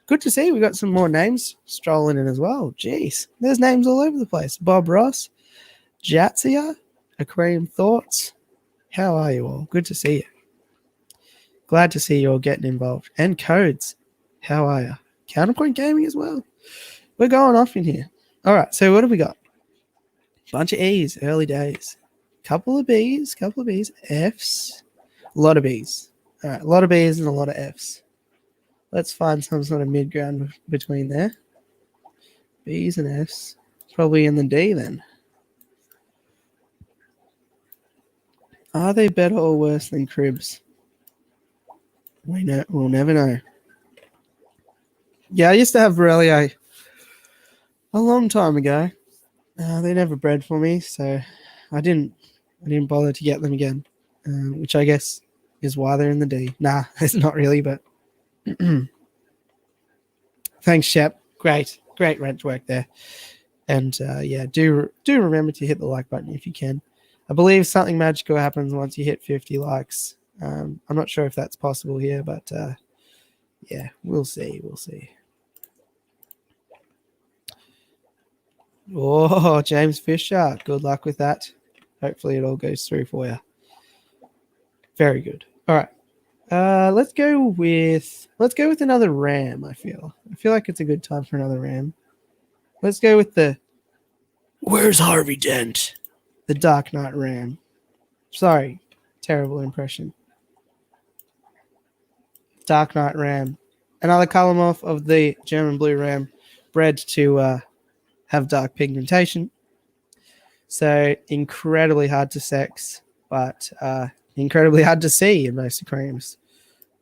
Good to see. We got some more names strolling in as well. Jeez. There's names all over the place. Bob Ross, Jatsia, Aquarium Thoughts. How are you all? Good to see you. Glad to see you all getting involved. And Codes. How are you? Counterpoint Gaming as well. We're going off in here. All right, so what have we got? Bunch of E's, early days. Couple of B's, F's. A lot of B's. All right, a lot of B's and a lot of F's. Let's find some sort of mid-ground between there. B's and F's. Probably in the D then. Are they better or worse than cribs? We'll never know. Yeah, I used to have Borrelia a long time ago. They never bred for me, so I didn't bother to get them again, which I guess is why they're in the D. Nah, it's not really, but thanks, Shep. Great wrench work there. And yeah, do remember to hit the like button if you can. I believe something magical happens once you hit 50 likes. I'm not sure if that's possible here, but yeah, we'll see. Oh, James Fisher. Good luck with that. Hopefully it all goes through for you. Very good. All right. Let's go with another ram, I feel like it's a good time for another ram. Let's go with the Where's Harvey Dent? The Dark Knight Ram. Sorry, terrible impression. Dark Knight Ram. Another color morph of the German Blue Ram, bred to have dark pigmentation. So incredibly hard to sex, but incredibly hard to see in most aquariums.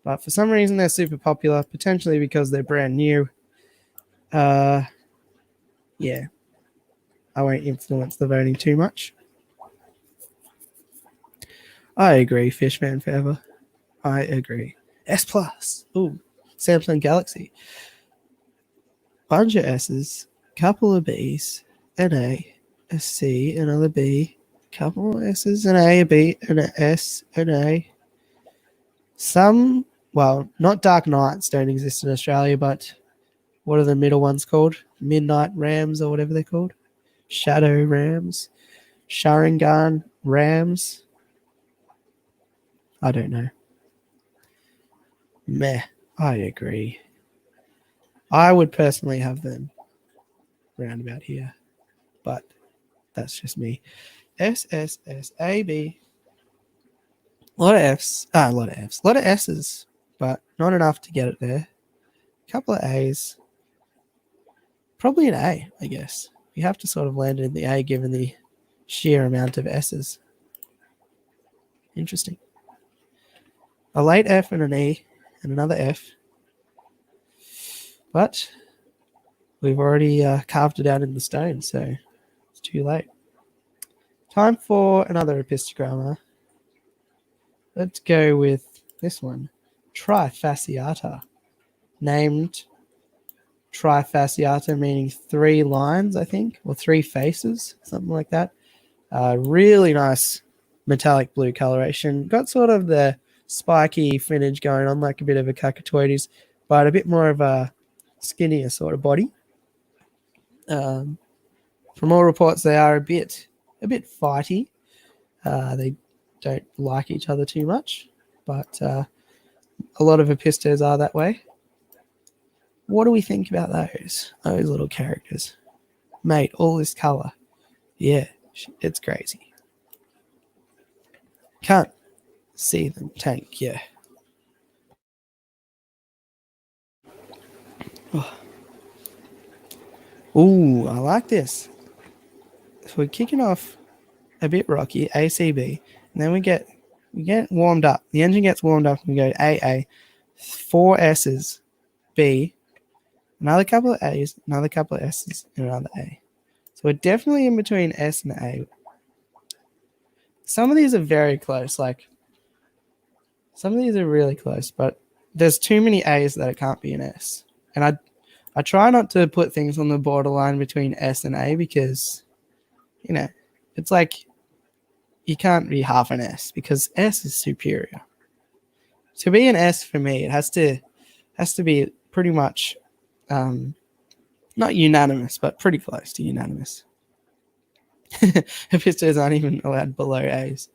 But for some reason they're super popular, potentially because they're brand new. Yeah, I won't influence the voting too much. I agree, Fishman Forever. I agree. S+. Ooh, Samsung Galaxy. Bunch of S's, couple of B's, an A, a C, another B, couple of S's, an A, a B, and an S, an A. Some, well, not Dark Knights don't exist in Australia, but what are the middle ones called? Midnight Rams or whatever they're called. Shadow Rams. Sharingan Rams. I don't know. Meh. I agree. I would personally have them round about here, but that's just me. S, S, S, A, B. A lot of F's. A lot of F's. A lot of S's, but not enough to get it there. A couple of A's. Probably an A, I guess. You have to sort of land in the A given the sheer amount of S's. Interesting. A late F and an E and another F. But we've already carved it out in the stone, so it's too late. Time for another epistogramma. Let's go with this one. Trifasciata. Named Trifasciata, meaning 3 lines, I think, or 3 faces, something like that. Really nice metallic blue coloration. Got sort of the spiky finnage going on, like a bit of a Cacatoides, but a bit more of a skinnier sort of body. From all reports, they are a bit fighty. They don't like each other too much, but a lot of epistos are that way. What do we think about those little characters? Mate, all this color. Yeah, it's crazy. Can't see them tank, yeah. Oh. Ooh, I like this. So we're kicking off a bit rocky, ACB, and then we get warmed up. The engine gets warmed up and we go AA, 4 S's, B, another couple of A's, another couple of S's, and another A. So we're definitely in between S and A. Some of these are very close, like some of these are really close, but there's too many A's that it can't be an S. And I try not to put things on the borderline between S and A because, you know, it's like you can't be half an S because S is superior. To be an S for me, it has to be pretty much not unanimous, but pretty close to unanimous. Epistos aren't even allowed below A's.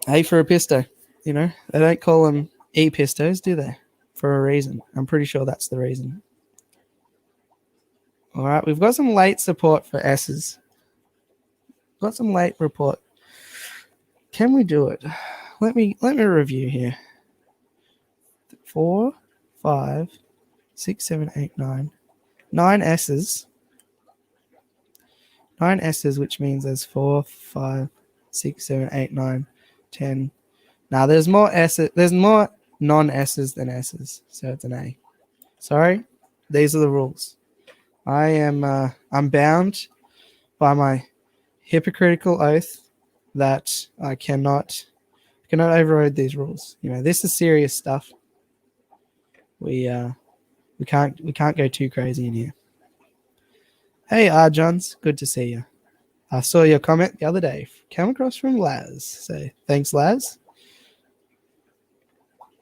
A for episto, you know? They don't call them epistos, do they? for a reason. I'm pretty sure that's the reason. All right, we've got some late support for S's. Got some late report. Can we do it? Let me review here. 4, 5, 6, 7, 8, 9. 9 S's. 9 S's, which means there's 4, 5, 6, 7, 8, 9, 10. Now there's more S's. There's more non-S's than S's, so it's an A. Sorry, these are the rules. I'm bound by my hypocritical oath that I cannot override these rules. You know, this is serious stuff. We can't go too crazy in here. Hey, Arjons, good to see you. I saw your comment the other day. Came across from Laz. So thanks, Laz.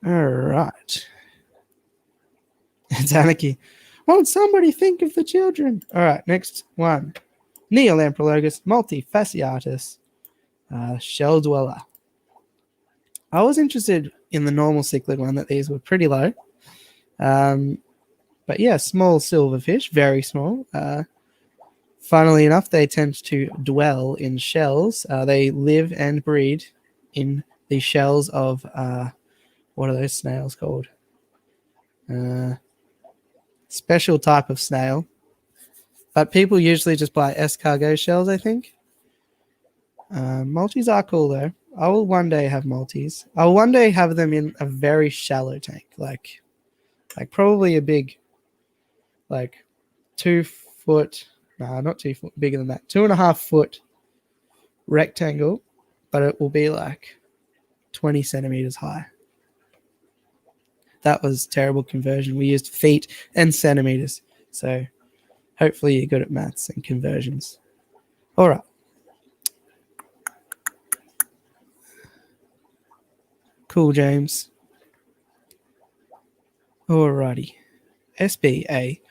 All right. It's anarchy. Won't somebody think of the children? All right, next one. Neolamprologus multifasciatus, shell dweller. I was interested in the normal cichlid one, that these were pretty low. But yeah, small silverfish, very small. Funnily enough, they tend to dwell in shells. They live and breed in the shells of, what are those snails called? Special type of snail. But people usually just buy escargot shells, I think. Multis are cool, though. I will one day have multis. I will one day have them in a very shallow tank, like probably a big, like 2 foot, not 2 foot, bigger than that, 2.5 foot rectangle, but it will be like 20 centimeters high. That was terrible conversion. We used feet and centimeters, so hopefully you're good at maths and conversions. All right. Cool, James. Alrighty. SBACBAD.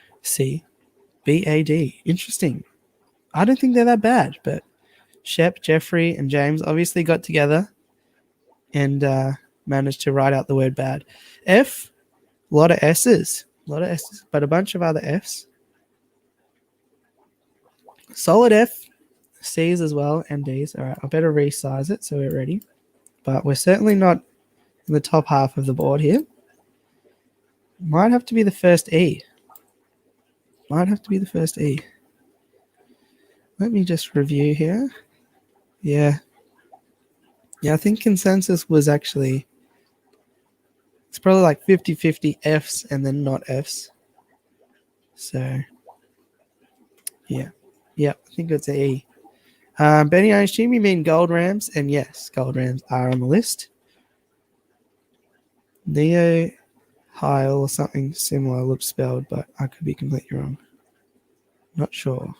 Interesting. I don't think they're that bad, but Shep, Jeffrey, and James obviously got together and managed to write out the word bad. F, a lot of S's, but a bunch of other F's. Solid F, C's as well, and D's. All right, I better resize it so we're ready. But we're certainly not in the top half of the board here. Might have to be the first E. Let me just review here. Yeah, I think consensus was actually, it's probably like 50-50 F's and then not F's. So, yeah, I think it's a E. Benny, I assume you mean gold rams, and yes, gold rams are on the list. Neo Heil or something similar looks spelled, but I could be completely wrong. Not sure.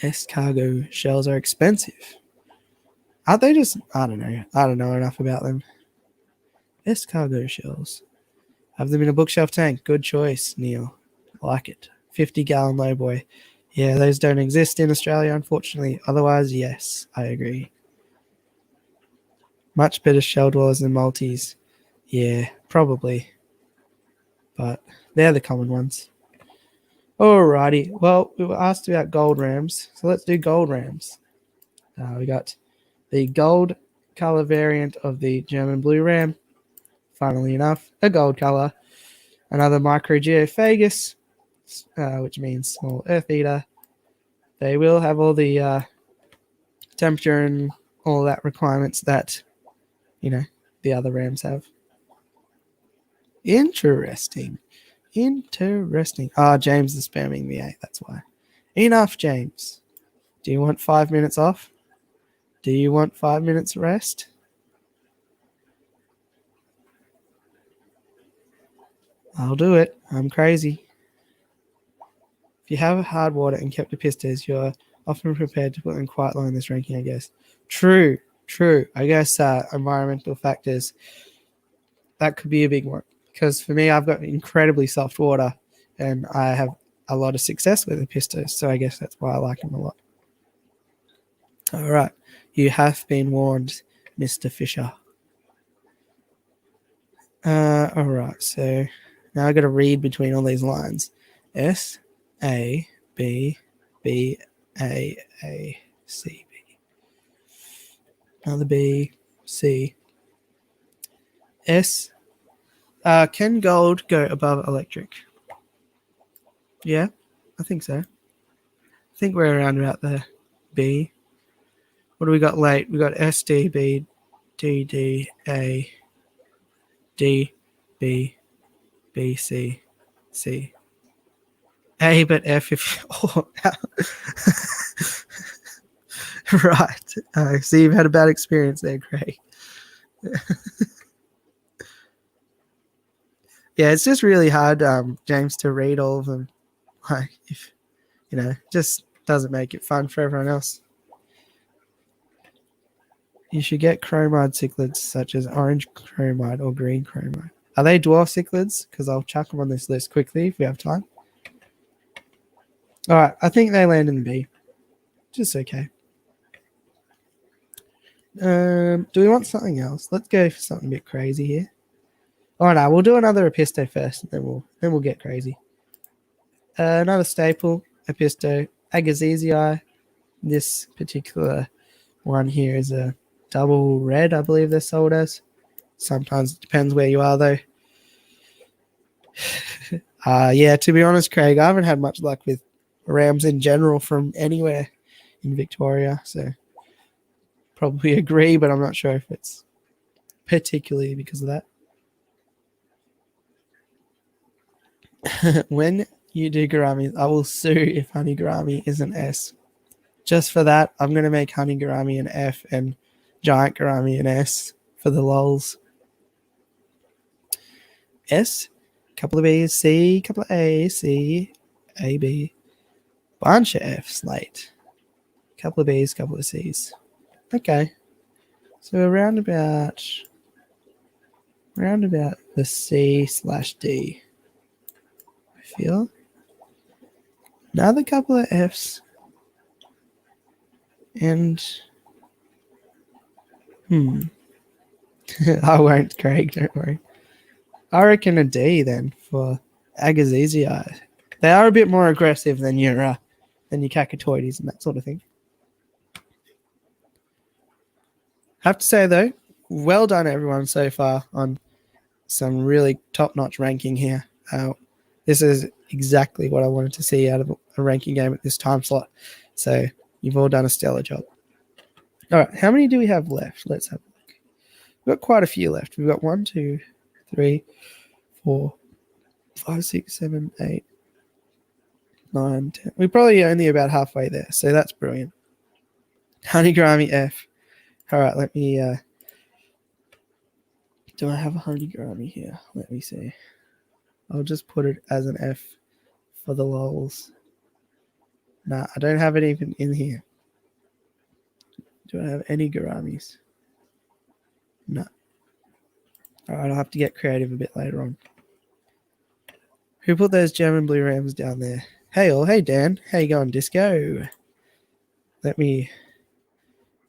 Escargot shells are expensive. Aren't they just, I don't know enough about them. Escargot shells. Have them in a bookshelf tank. Good choice, Neil. I like it. 50-gallon lowboy. Yeah, those don't exist in Australia, unfortunately. Otherwise, yes, I agree. Much better shell dwellers than multis. Yeah, probably. But they're the common ones. Alrighty. Well, we were asked about gold rams, so let's do gold rams. We got the gold color variant of the German blue ram. Funnily enough, a gold color. Another microgeophagus, which means small earth eater. They will have all the temperature and all that requirements that, the other rams have. Interesting. James is spamming the 8, that's why. Enough, James. Do you want 5 minutes off? Do you want 5 minutes rest? I'll do it. I'm crazy. If you have hard water and kept a pistos, you're often prepared to put them quite low in this ranking, I guess. True. I guess environmental factors, that could be a big one. Because for me, I've got incredibly soft water and I have a lot of success with the pistos. So I guess that's why I like them a lot. All right. You have been warned, Mr. Fisher. All right, so now I got to read between all these lines. S A B B A C B. Another B C S. Can gold go above electric? Yeah, I think so. I think we're around about the B. What do we got late? We got S D B D D A D B B C C A, but F if oh, right. So you've had a bad experience there, Craig. Yeah, it's just really hard, James, to read all of them. Like, if just doesn't make it fun for everyone else. You should get chromide cichlids such as orange chromide or green chromide. Are they dwarf cichlids? Because I'll chuck them on this list quickly if we have time. All right, I think they land in the B. Just okay. Do we want something else? Let's go for something a bit crazy here. Oh no, we'll do another Episto first, and then we'll get crazy. Another staple, Episto, Agassizi. This particular one here is a double red, I believe they're sold as. Sometimes it depends where you are, though. Yeah, to be honest, Craig, I haven't had much luck with rams in general from anywhere in Victoria, so probably agree, but I'm not sure if it's particularly because of that. When you do gouramis, I will sue if honey gourami is an S. Just for that, I'm going to make honey gourami an F and giant gourami an S for the lols. S, couple of B's, C, couple of A, C, A, B, bunch of F's late. Couple of B's, couple of C's. Okay. So around about the C/D, I feel. Another couple of F's. And I won't, Craig, don't worry. I reckon a D then for Agassizi. They are a bit more aggressive than your cacatoides and that sort of thing. Have to say though, well done everyone so far on some really top-notch ranking here. This is exactly what I wanted to see out of a ranking game at this time slot. So you've all done a stellar job. All right, how many do we have left? Let's have a look. We've got quite a few left. We've got 1, 2, 3, 4, 5, 6, 7, 8, 9, 10. We're probably only about halfway there, so that's brilliant. Honey gourami F. All right, let me... do I have a honey gourami here? Let me see. I'll just put it as an F for the lols. Nah, I don't have it even in here. Do I have any gouramis? No. All right, I'll have to get creative a bit later on. Who put those German blue rams down there? Hey all, hey Dan, how you going, Disco? Let me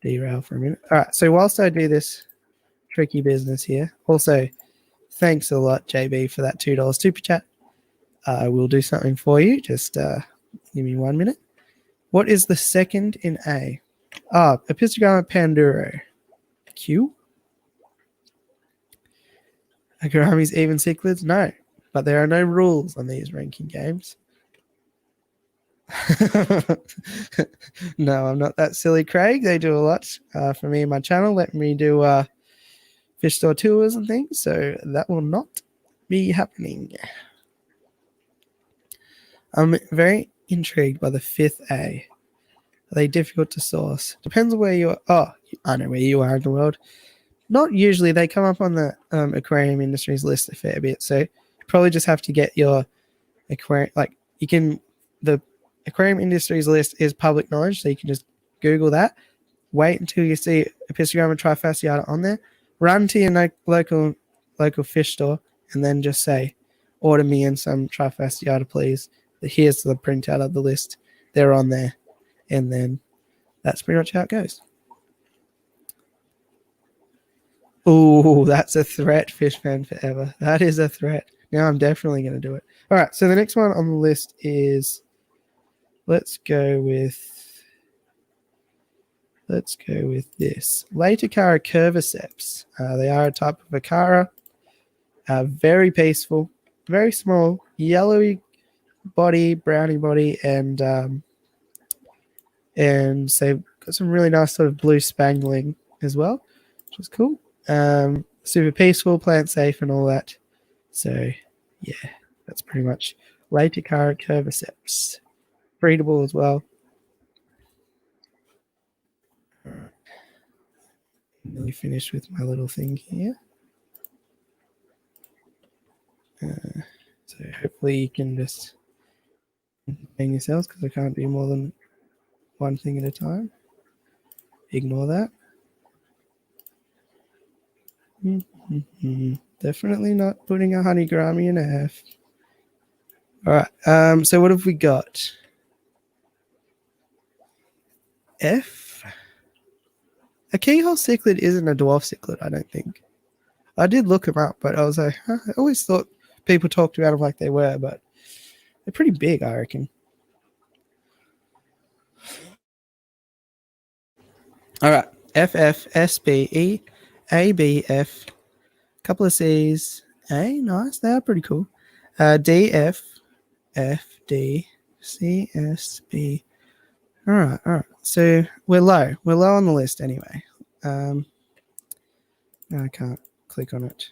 derail for a minute. All right, so whilst I do this tricky business here, also thanks a lot, JB, for that $2 super chat. I will do something for you. Just give me 1 minute. What is the second in A? Epistogramma panduro. Q? Are gouramis even cichlids? No, but there are no rules on these ranking games. No, I'm not that silly, Craig. They do a lot for me and my channel. Let me do fish store tours and things, so that will not be happening. I'm very intrigued by the 5th A. Are they difficult to source? Depends on where you are. Oh, I know where you are in the world. Not usually. They come up on the aquarium industries list a fair bit, so you probably just have to get your aquarium. Like the aquarium industries list is public knowledge, so you can just Google that. Wait until you see Epistogramma trifasciata on there. Run to your local fish store and then just say, order me in some trifasciata, please. Here's the printout of the list. They're on there. And then that's pretty much how it goes. Oh, that's a threat, fish fan forever. That is a threat. Now I'm definitely going to do it. All right, so the next one on the list is, let's go with this. Latacara curviceps. They are a type of acara. Very peaceful, very small, yellowy body, browny body, and so got some really nice sort of blue spangling as well, which is cool. Super peaceful, plant safe, and all that. So yeah, that's pretty much Latacara curviceps. Breedable as well. All right. Nearly finished with my little thing here. So hopefully you can just hang yourselves, because I can't do more than one thing at a time. Ignore that. Definitely not putting a honey gourami in F. All right. So what have we got? F. A keyhole cichlid isn't a dwarf cichlid, I don't think. I did look them up, but I was like, huh, I always thought people talked about them like they were, but they're pretty big, I reckon. All right. FF, SBE, ABF, couple of C's. A, nice. They are pretty cool. DF, FD, CSB. All right. So we're low. We're low on the list anyway. No, I can't click on it.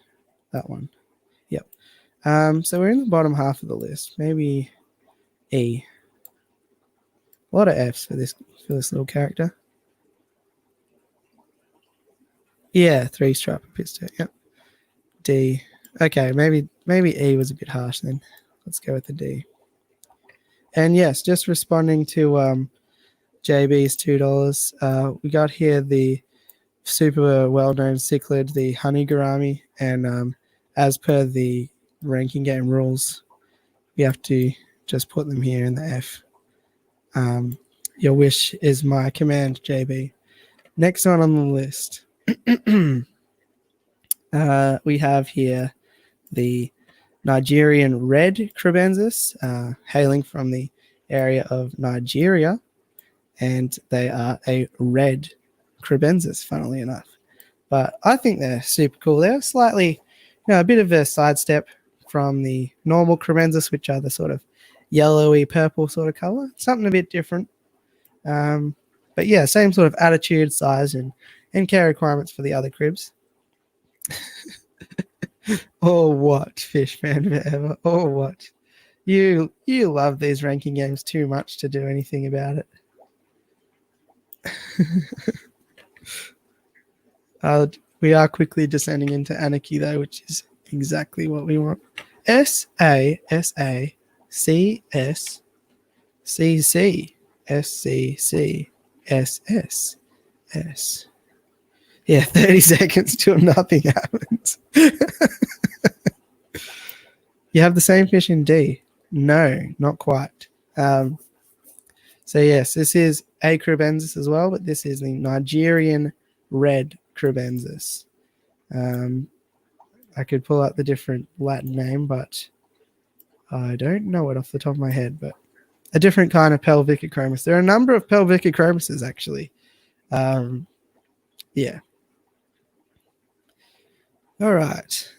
That one. Yep. So we're in the bottom half of the list. Maybe E. A lot of F's for this little character. Yeah, 3-stripe piston. Yep. D. Okay, maybe E was a bit harsh then. Let's go with the D. And yes, just responding to JB's $2. We got here the super well-known cichlid, the honey gourami, and as per the ranking game rules, we have to just put them here in the F. Your wish is my command, JB. Next one on the list. We have here the Nigerian red cribensis, hailing from the area of Nigeria, and they are a red cribensis, funnily enough. But I think they're super cool. They're slightly, a bit of a sidestep from the normal cribensis, which are the sort of yellowy purple sort of color. Something a bit different. But yeah, same sort of attitude, size, and care requirements for the other cribs. Oh, what, fish fan forever? Oh, what? You love these ranking games too much to do anything about it. We are quickly descending into anarchy, though, which is exactly what we want. SA, SA, CS, CC, SCC, SS, S. Yeah, 30 seconds till nothing happens. You have the same fish in D. No, not quite. So yes, this is a cribensis as well, but this is the Nigerian red cribensis. I could pull out the different Latin name, but I don't know it off the top of my head. But a different kind of pelvicochromis. There are a number of pelvicochromises, actually. Yeah. All right.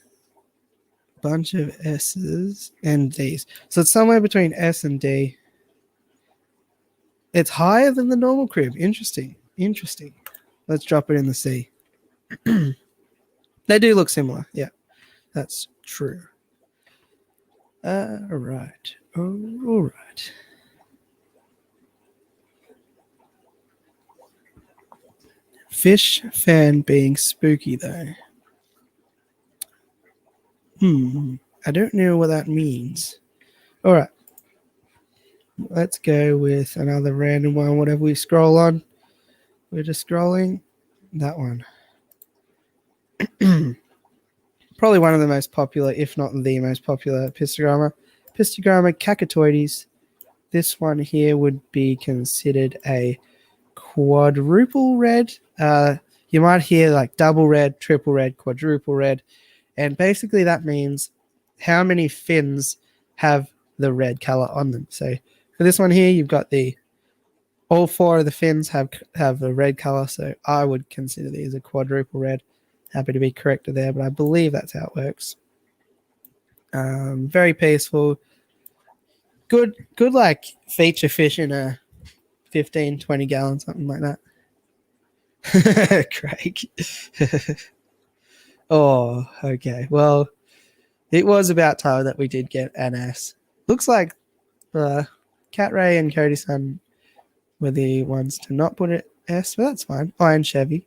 Bunch of S's and D's. So it's somewhere between S and D. It's higher than the normal crib. Interesting. Let's drop it in the C. They do look similar. Yeah, that's true. All right. Fish fan being spooky, though. I don't know what that means. All right. Let's go with another random one, whatever we scroll on. We're just scrolling. That one. Probably one of the most popular, if not the most popular, Pistogramma. Pistogramma cacatoides. This one here would be considered a quadruple red. you might hear like double red, triple red, quadruple red, and basically that means how many fins have the red color on them. So for this one here, you've got all 4 of the fins have the red color, so I would consider these a quadruple red. Happy to be corrected there, but I believe that's how it works. Very peaceful. Good like feature fish in a 15, 20 gallon, something like that. Craig. Oh, okay. Well, it was about time that we did get an S. Looks like Cat Ray and Cody Sun were the ones to not put it S, but that's fine. Iron Chevy.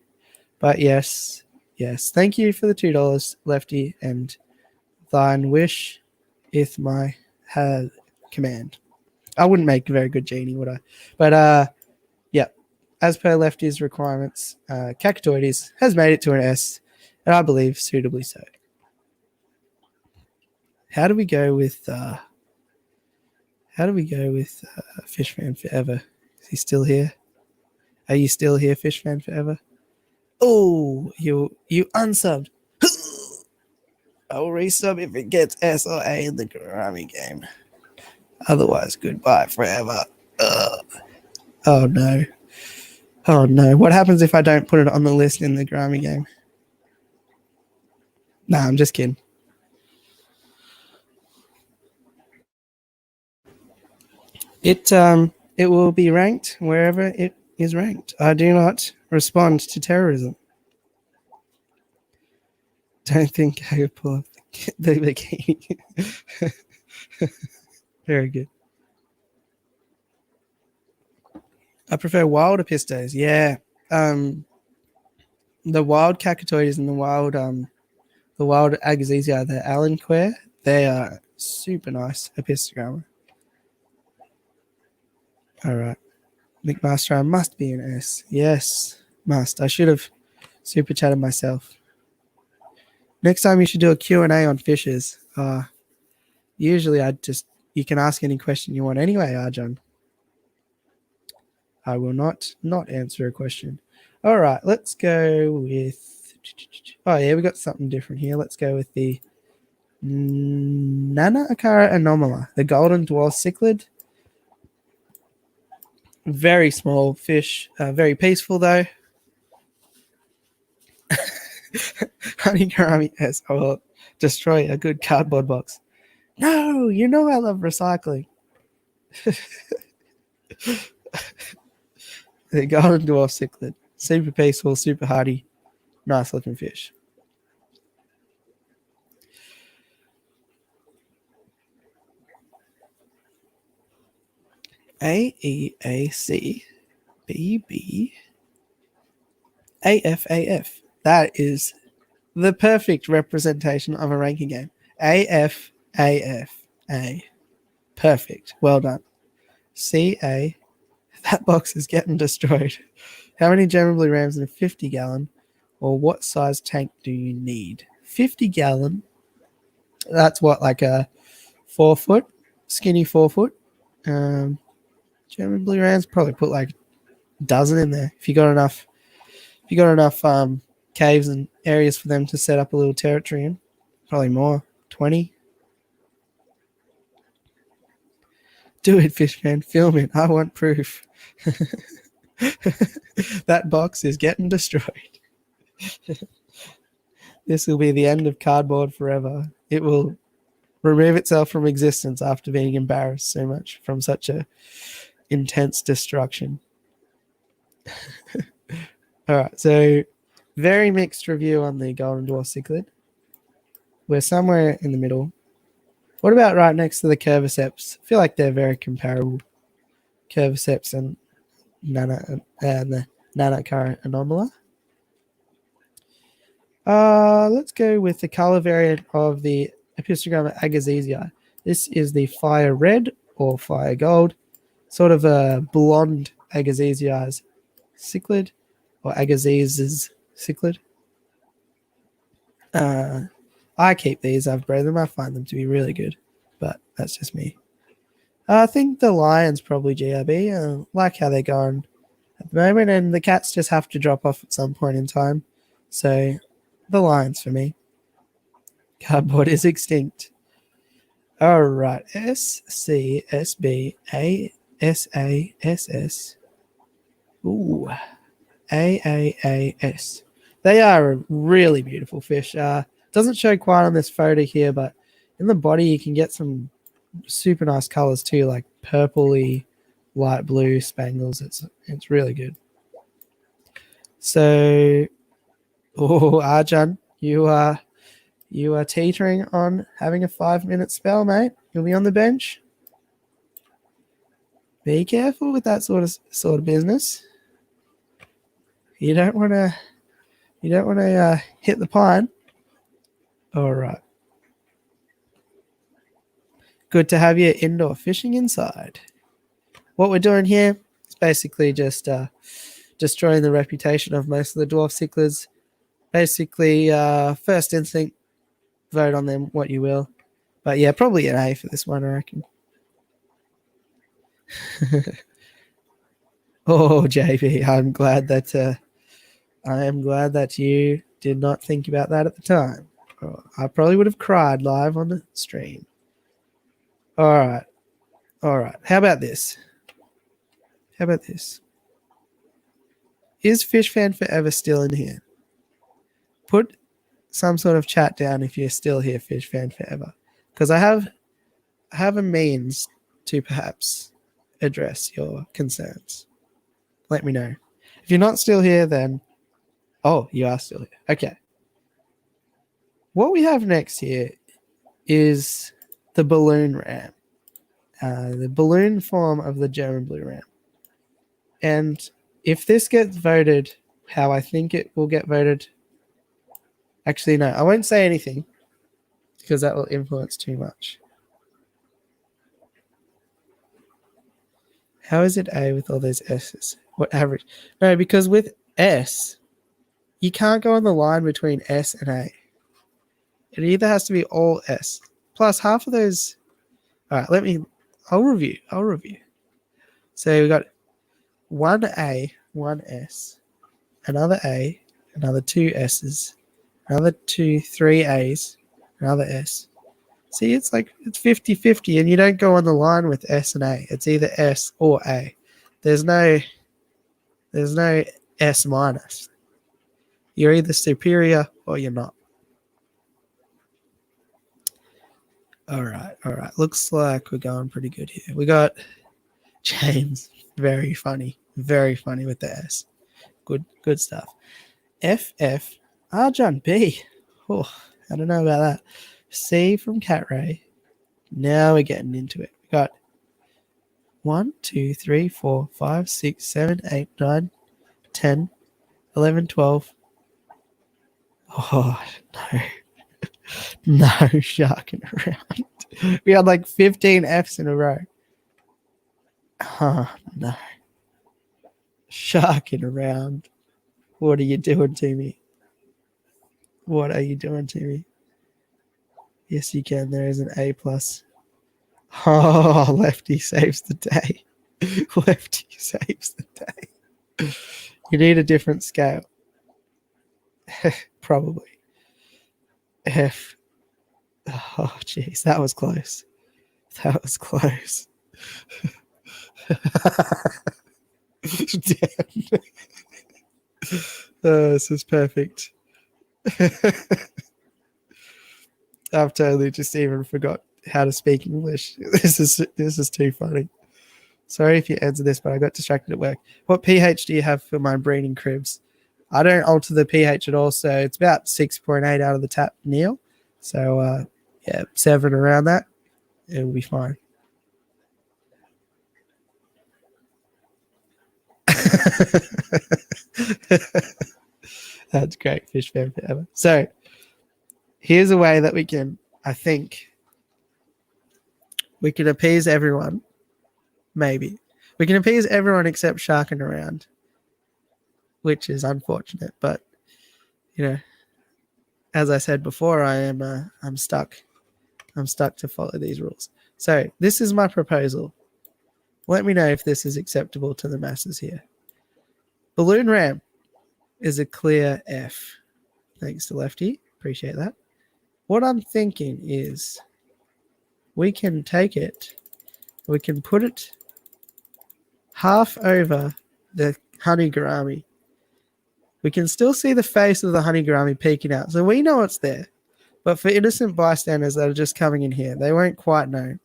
But yes. Thank you for the $2, Lefty, and thine wish is my command. I wouldn't make a very good genie, would I? But yeah, as per Lefty's requirements, Cacatoides has made it to an S, and I believe suitably so. How do we go with Fishman Forever? Is he still here? Are you still here, Fishman Forever? Oh, you unsubbed. I will resub if it gets S or A in the Gurami game. Otherwise, goodbye forever. Ugh. Oh no. What happens if I don't put it on the list in the Gurami game? Nah, I'm just kidding. It will be ranked wherever it is ranked. I do not respond to terrorism. Don't think I would pull up the bikini. Very good. I prefer wild Apistos. Yeah. The wild Cacatoides and the wild Agassiza, the Alenquer, they are super nice Epistogramma. All right. McMaster, I must be an S. Yes, must. I should have super chatted myself. Next time you should do a Q&A on fishes. Usually you can ask any question you want anyway, Arjun. I will not answer a question. All right, let's go with... Oh, yeah, we got something different here. Let's go with the Nana Akara Anomala, the golden dwarf cichlid. Very small fish, very peaceful though. Honey Gurami, yes, I will destroy a good cardboard box. No, you know I love recycling. The golden dwarf cichlid, super peaceful, super hardy, nice looking fish. AEAC BB AFAF. That is the perfect representation of a ranking game. AFAF. A. Perfect. Well done. CA. That box is getting destroyed. How many German blue rams in a 50 gallon? Or what size tank do you need? 50 gallon. That's what, like a 4 foot? Skinny 4 foot. German blue rams, probably put like a dozen in there. If you got enough caves and areas for them to set up a little territory in. Probably more. 20. Do it, Fishman. Film it. I want proof. That box is getting destroyed. This will be the end of cardboard forever. It will remove itself from existence after being embarrassed so much from such a intense destruction. All right, so very mixed review on the golden dwarf cichlid. We're somewhere in the middle. What about right next to the Curviceps? I feel like they're very comparable. Curviceps and the Nanakara Anomala. Let's go with the color variant of the Epistogramma Agassiza. This is the fire red or fire gold, sort of a blonde Agassiza's cichlid or Agassiza's cichlid. I keep these. I've bred them. I find them to be really good, but that's just me. I think the Lions probably GRB. Like how they're going. at the moment, and the cats just have to drop off at some point in time. So the lions for me. Cardboard is extinct. All right, SCSBASASS. Ooh, AAAS. They are a really beautiful fish. Doesn't show quite on this photo here, but in the body you can get some super nice colors too, like purpley, light blue spangles. It's really good. So, Arjun, you are teetering on having a 5-minute spell, mate. You'll be on the bench. Be careful with that sort of business. You don't want to hit the pine. All right. Good to have you indoor fishing inside. What we're doing here is basically just destroying the reputation of most of the dwarf cichlids. Basically, first instinct, vote on them what you will. But yeah, probably an A for this one, I reckon. Oh, JB, I am glad that you did not think about that at the time. Oh, I probably would have cried live on the stream. All right. How about this? Is Fish Fan Forever still in here? Put some sort of chat down if you're still here, Fish Fan Forever, because I have a means to perhaps address your concerns. Let me know. If you're not still here, then you are still here. Okay. What we have next here is the balloon ram, the balloon form of the German blue ram. And if this gets voted how I think it will get voted, actually, no, I won't say anything because that will influence too much. How is it A with all those S's? What average? No, because with S, you can't go on the line between S and A. It either has to be all S. Plus half of those. All right, I'll review. So we got one A, one S, another A, another two S's, another three A's, another S. See, it's 50-50, and you don't go on the line with S and A. It's either S or A. There's no S minus. You're either superior or you're not. All right. Looks like we're going pretty good here. We got James, very funny with the S. Good stuff. FF, Arjun B. Oh, I don't know about that. C from Cat Ray. Now we're getting into it. We got 1, 2, 3, 4, 5, 6, 7, 8, 9, 10, 11, 12. Oh, no. No sharking around. We had like 15 Fs in a row. Oh, no. Sharking around. What are you doing to me? Yes, you can. There is an A+. Oh, Lefty saves the day. Lefty saves the day. You need a different scale. Probably. F. Oh, jeez. That was close. Damn. This is perfect. I've totally just even forgot how to speak English. This is too funny. Sorry if you answer this, but I got distracted at work. What pH do you have for my breeding cribs? I don't alter the pH at all, so it's about 6.8 out of the tap, Neil. So, 7 around that. It'll be fine. That's great. Fish fan forever. So, here's a way that we can appease everyone. Maybe. We can appease everyone except sharking around, which is unfortunate. But, as I said before, I'm stuck. I'm stuck to follow these rules. So this is my proposal. Let me know if this is acceptable to the masses here. Balloon Ram is a clear F. Thanks to Lefty. Appreciate that. What I'm thinking is we can take it, we can put it half over the honey gourami. We can still see the face of the honey gourami peeking out. So we know it's there. But for innocent bystanders that are just coming in here, they won't quite know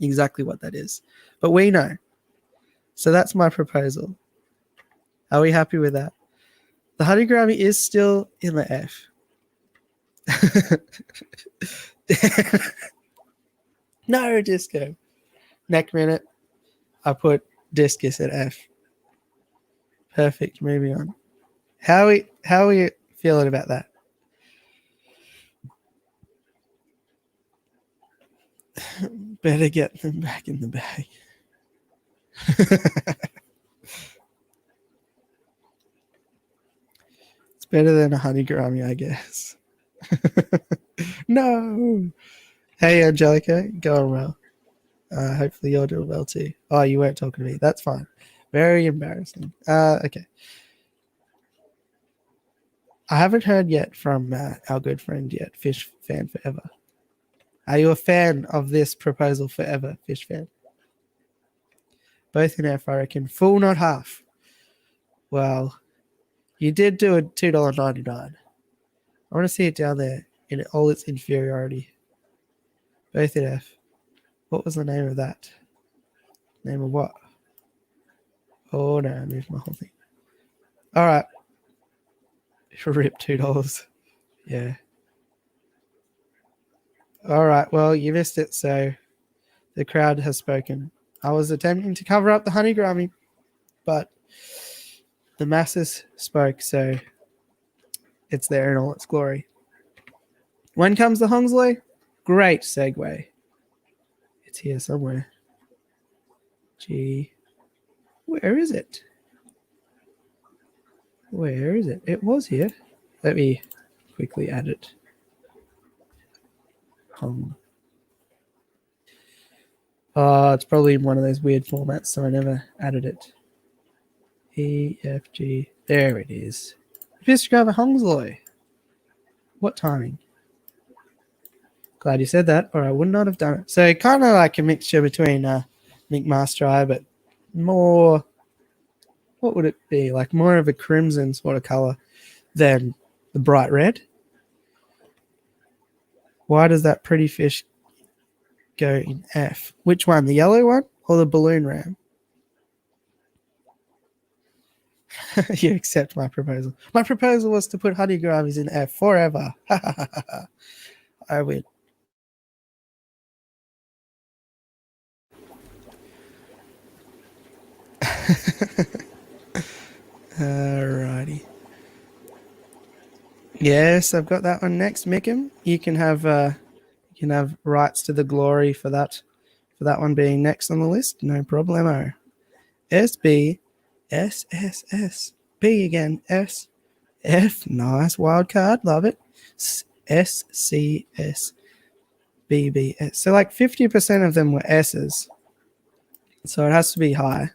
exactly what that is. But we know. So that's my proposal. Are we happy with that? The honey gourami is still in the F. No, Disco. Next minute, I put Discus at F. Perfect. Moving on. How are we feeling about that? Better get them back in the bag. It's better than a honey gourami, I guess. No. Hey, Angelica, going well. Hopefully you're doing well too. Oh, you weren't talking to me. That's fine. Very embarrassing. Okay. I haven't heard yet from our good friend yet, Fish Fan Forever. Are you a fan of this proposal forever, Fish Fan? Both in F, I reckon. Full, not half. Well, you did do a $2.99. I want to see it down there in all its inferiority. Both in F. What was the name of that? Name of what? Oh no, I moved my whole thing. All right. Rip $2. Yeah. All right. Well, you missed it, so the crowd has spoken. I was attempting to cover up the honey gourami, but the masses spoke, so it's there in all its glory. When comes the Hongsley? Great segue. It's here somewhere. Gee. Where is it? Where is it? It was here. Let me quickly add it. Oh, it's probably in one of those weird formats, so I never added it. E, F, G. There it is. Fish grab a Hongsley. What timing? Glad you said that, or I would not have done it. So kind of like a mixture between Mink Master Eye, but more, what would it be? Like more of a crimson sort of color than the bright red. Why does that pretty fish go in F? Which one, the yellow one or the balloon ram? You accept my proposal. My proposal was to put honey gouramis in F forever. I win. Alrighty. Yes, I've got that one next, Mickham. You can have rights to the glory for that one being next on the list. No problemo. SB, SSS, B again, S, F, nice wild card, love it. SCS, BBS. So like 50% of them were S's. So it has to be high.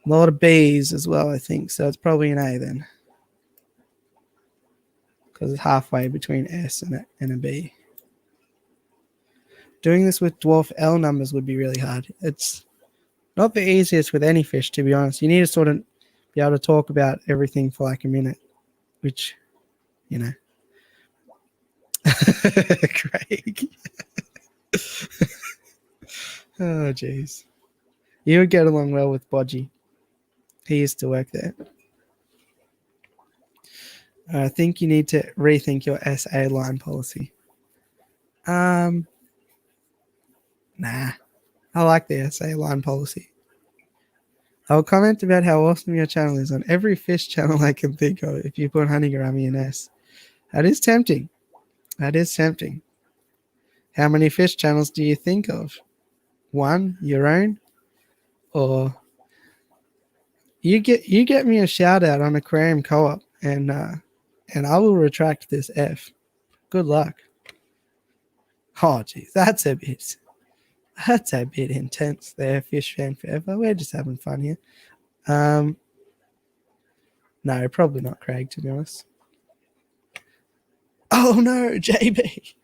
A lot of B's as well, I think. So it's probably an A then. Because it's halfway between S and a B. Doing this with dwarf L numbers would be really hard. It's not the easiest with any fish, to be honest. You need to sort of be able to talk about everything for like a minute, which, you know. Craig. Oh, jeez. You would get along well with Bodgy. He used to work there. I think you need to rethink your SA line policy. Nah. I like the SA line policy. I'll comment about how awesome your channel is on every fish channel I can think of if you put honey gourami in S. That is tempting. That is tempting. How many fish channels do you think of? One, your own? Or you get me a shout out on Aquarium Co-op and I will retract this F. Good luck. Oh geez, that's a bit intense there, Fish Fan Forever. We're just having fun here. No, probably not Craig, to be honest. Oh no, JB.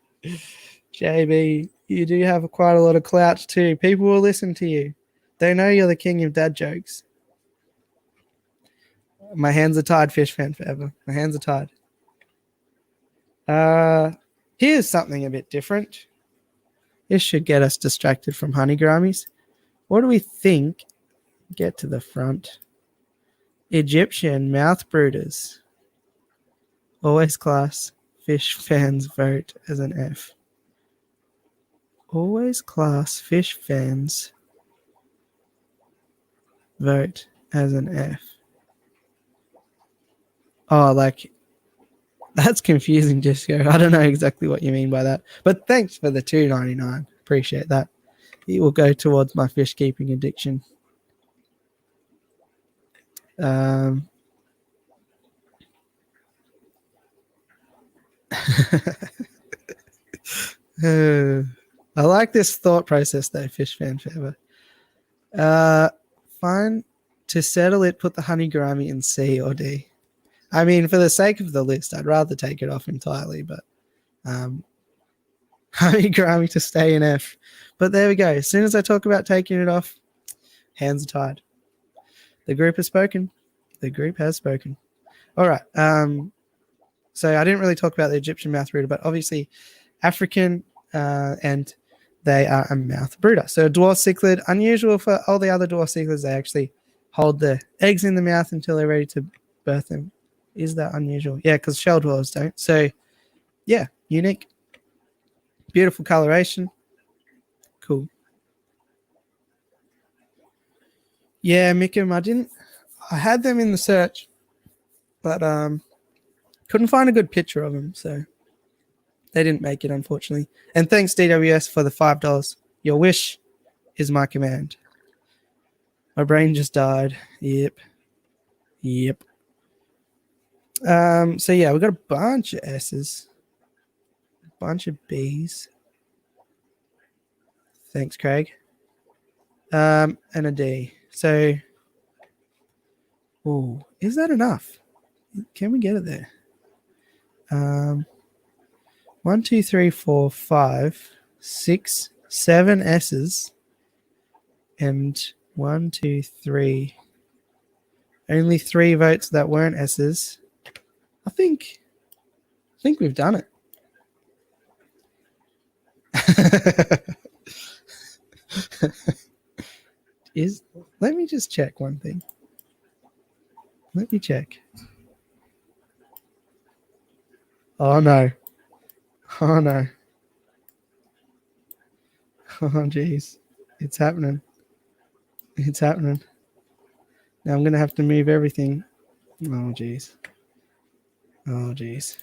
JB, you do have quite a lot of clout too. People will listen to you. They know you're the king of dad jokes. My hands are tied, fish fan forever. My hands are tied. Here's something a bit different. This should get us distracted from honey grammies. What do we think? Get to the front. Egyptian mouth brooders. Always class. Fish fans vote as an F. Always class. Fish fans vote as an F. Oh, like, that's confusing, Disco. I don't know exactly what you mean by that. But thanks for the $2.99. Appreciate that. It will go towards my fish keeping addiction. I like this thought process though, fish fan forever. Fine. To settle it, put the honey gourami in C or D. I mean, for the sake of the list, I'd rather take it off entirely, but honey gourami to stay in F. But there we go. As soon as I talk about taking it off, hands are tied. The group has spoken. The group has spoken. All right. So I didn't really talk about the Egyptian mouth brooder, but obviously African, and they are a mouth brooder. So a dwarf cichlid, unusual for all the other dwarf cichlids, they actually hold the eggs in the mouth until they're ready to birth them. Is that unusual? Yeah, because shell dwellers don't. So yeah, unique. Beautiful coloration. Cool. Yeah, Mikim, I had them in the search, but couldn't find a good picture of them, so they didn't make it, unfortunately. And thanks, DWS, for the $5. Your wish is my command. My brain just died. Yep. So yeah, we've got a bunch of S's, a bunch of B's. Thanks, Craig. And a D. So, is that enough? Can we get it there? 1, 2, 3, 4, 5, 6, 7 S's, and 1, 2, 3. Only 3 votes that weren't S's. I think we've done it. Let me just check one thing. Let me check. Oh no. Oh no. Oh jeez. It's happening. It's happening. Now I'm gonna have to move everything. Oh jeez. Oh jeez.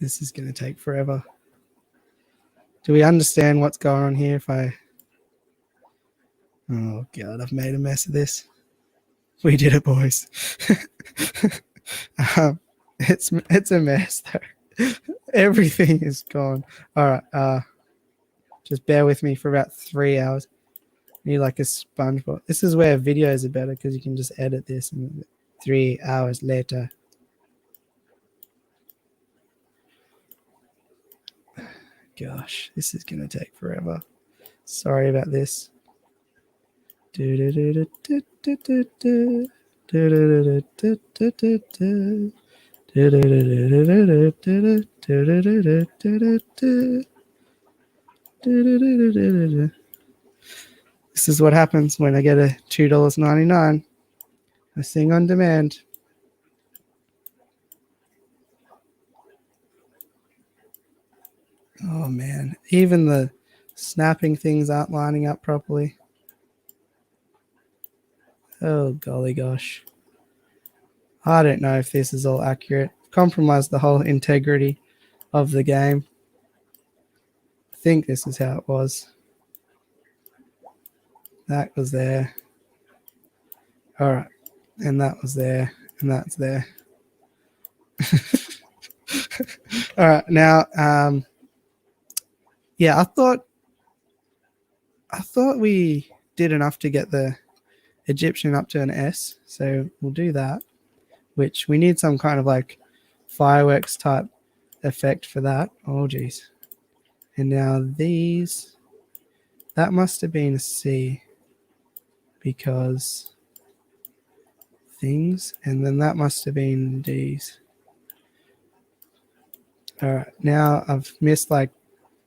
This is gonna take forever. Do we understand what's going on here if I... Oh god, I've made a mess of this. We did it, boys. It's a mess though. Everything is gone. All right, just bear with me for about 3 hours. Need like a sponge ball. This is where videos are better because you can just edit this and 3 hours later. Gosh, this is gonna take forever. Sorry about this. This is what happens when I get a $2.99. I sing on demand. Oh man, even the snapping things aren't lining up properly. Oh golly gosh. I don't know if this is all accurate. Compromised the whole integrity of the game. I think this is how it was. That was there. All right. And that was there. And that's there. All right. Now, yeah, I thought we did enough to get the Egyptian up to an S, so we'll do that, which we need some kind of like fireworks type effect for that. Oh geez. And now these, that must have been a C because things, and then that must have been D's. All right, now I've missed like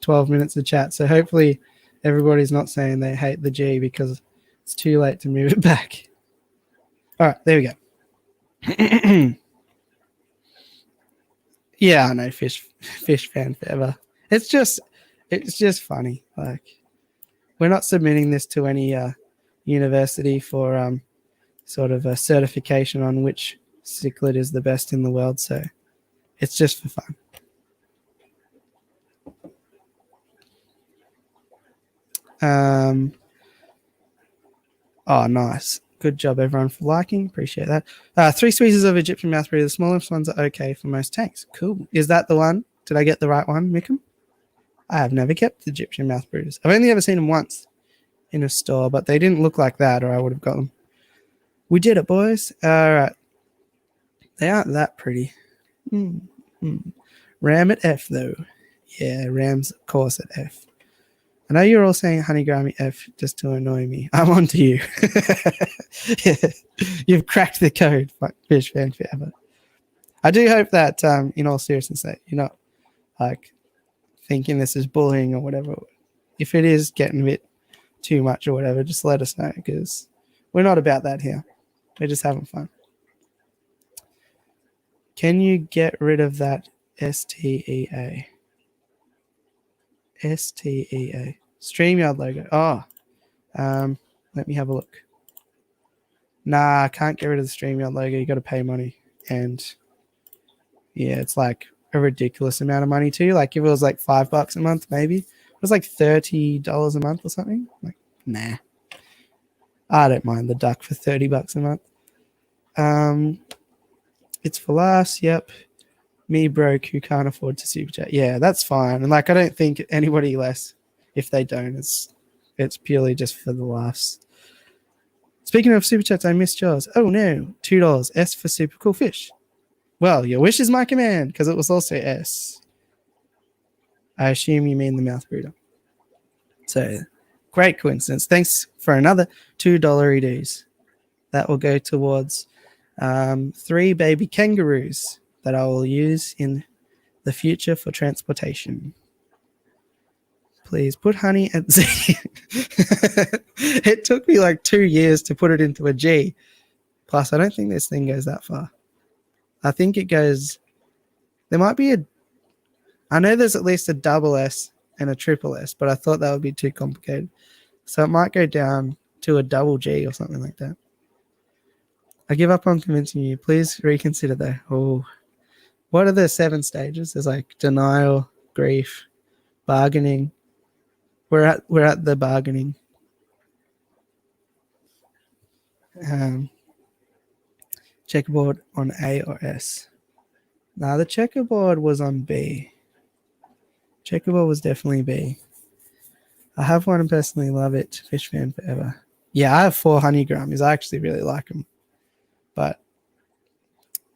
12 minutes of chat, so hopefully everybody's not saying they hate the G because it's too late to move it back. All right, there we go. Yeah, I know, fish fan forever. It's just funny. Like, we're not submitting this to any university for sort of a certification on which cichlid is the best in the world, so it's just for fun. Oh, nice. Good job, everyone, for liking. Appreciate that. 3 species of Egyptian mouth breeder. The smallest ones are okay for most tanks. Cool. Is that the one? Did I get the right one, Mickham? I have never kept Egyptian mouth breeders. I've only ever seen them once in a store, but they didn't look like that or I would have got them. We did it, boys. All right. They aren't that pretty. Ram at F, though. Yeah, Rams, of course, at F. I know you're all saying Honeygrammy F just to annoy me. I'm on to you. You've cracked the code, fish fan forever. I do hope that, in all seriousness, that you're not like thinking this is bullying or whatever. If it is getting a bit too much or whatever, just let us know because we're not about that here. We're just having fun. Can you get rid of that STEA? STEA. StreamYard logo. Oh, let me have a look. Nah, I can't get rid of the StreamYard logo. You got to pay money. And yeah, it's like a ridiculous amount of money too. Like if it was like $5 a month, maybe. It was like $30 a month or something. Like, nah. I don't mind the duck for $30 a month. It's for laughs. Yep. Me broke who can't afford to super chat. Yeah, that's fine. And like I don't think anybody less if they don't. It's purely just for the laughs. Speaking of super chats, I missed yours. Oh no, $2. S for super cool fish. Well, your wish is my command because it was also S. I assume you mean the mouth breeder. So great coincidence. Thanks for another $2 dues. That will go towards 3 baby kangaroos that I will use in the future for transportation. Please put honey at Z. It took me like 2 years to put it into a G. Plus, I don't think this thing goes that far. I think it goes... There might be I know there's at least a double S and a triple S, but I thought that would be too complicated. So it might go down to a double G or something like that. I give up on convincing you. Please reconsider though. Oh, what are the 7 stages? There's like denial, grief, bargaining. We're at the bargaining. Checkerboard on A or S. Nah, the checkerboard was on B. Checkerboard was definitely B. I have one and personally love it. Fish fan forever. Yeah, I have 4 Honeygrammies. I actually really like them. But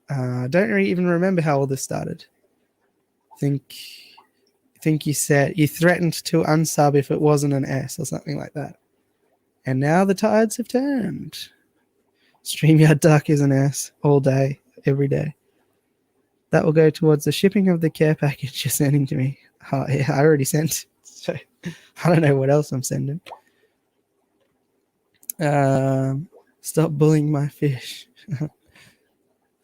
I don't even remember how all this started. I think you said you threatened to unsub if it wasn't an S or something like that. And now the tides have turned. StreamYard Duck is an S all day, every day. That will go towards the shipping of the care package you're sending to me. Oh, yeah, I already sent. So I don't know what else I'm sending. Stop bullying my fish.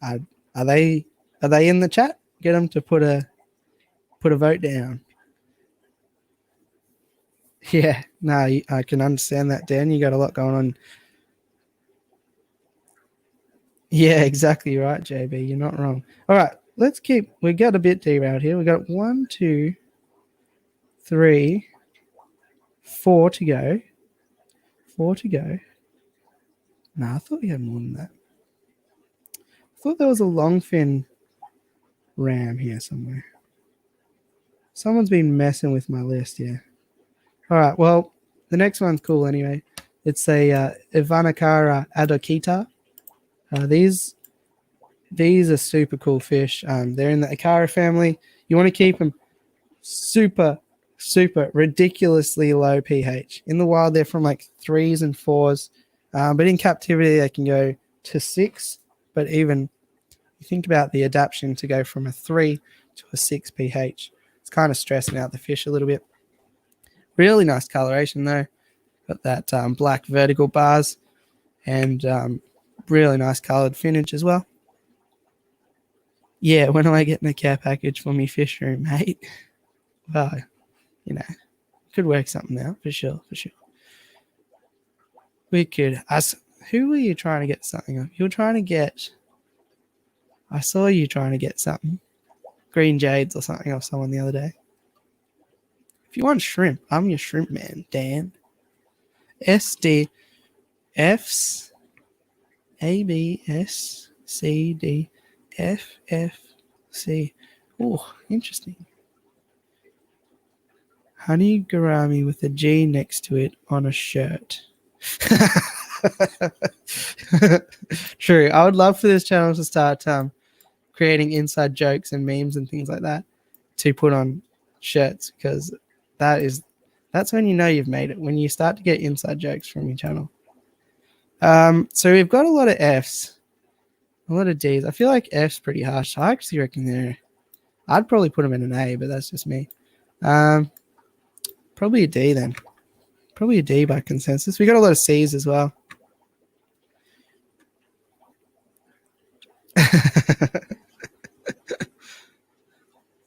Are they in the chat? Get them to put a vote down. Yeah, no, I can understand that, Dan. You got a lot going on. Yeah, exactly right, JB. You're not wrong. All right, let's keep. We got a bit derailed here. We got 1, 2, 3, 4 to go. 4 to go. No, I thought we had more than that. I thought there was a longfin ram here somewhere. Someone's been messing with my list here. All right, well, the next one's cool anyway. It's a Ivanacara adokita. These are super cool fish. They're in the Akara family. You want to keep them super, super ridiculously low pH. In the wild, they're from like 3s and 4s, but in captivity, they can go to 6. But even you think about the adaptation to go from a 3 to a 6 pH, it's kind of stressing out the fish a little bit. Really nice coloration though. Got that black vertical bars and really nice colored finnage as well. Yeah, when am I getting a care package for me fish room, mate? Well, you know, could work something out for sure, for sure. We could ask, who were you trying to get something of? You were trying to get, I saw you trying to get something. Green Jades or something off someone the other day. If you want shrimp, I'm your shrimp man, Dan. SD Fs A B S C D F F C. Oh, interesting. Honey gourami with a G next to it on a shirt. True. I would love for this channel to start creating inside jokes and memes and things like that to put on shirts, because that's when you know you've made it, when you start to get inside jokes from your channel. So we've got a lot of Fs, a lot of Ds. I feel like F's pretty harsh. I actually reckon I'd probably put them in an A, but that's just me. Probably a D then. Probably a D by consensus. We got a lot of C's as well.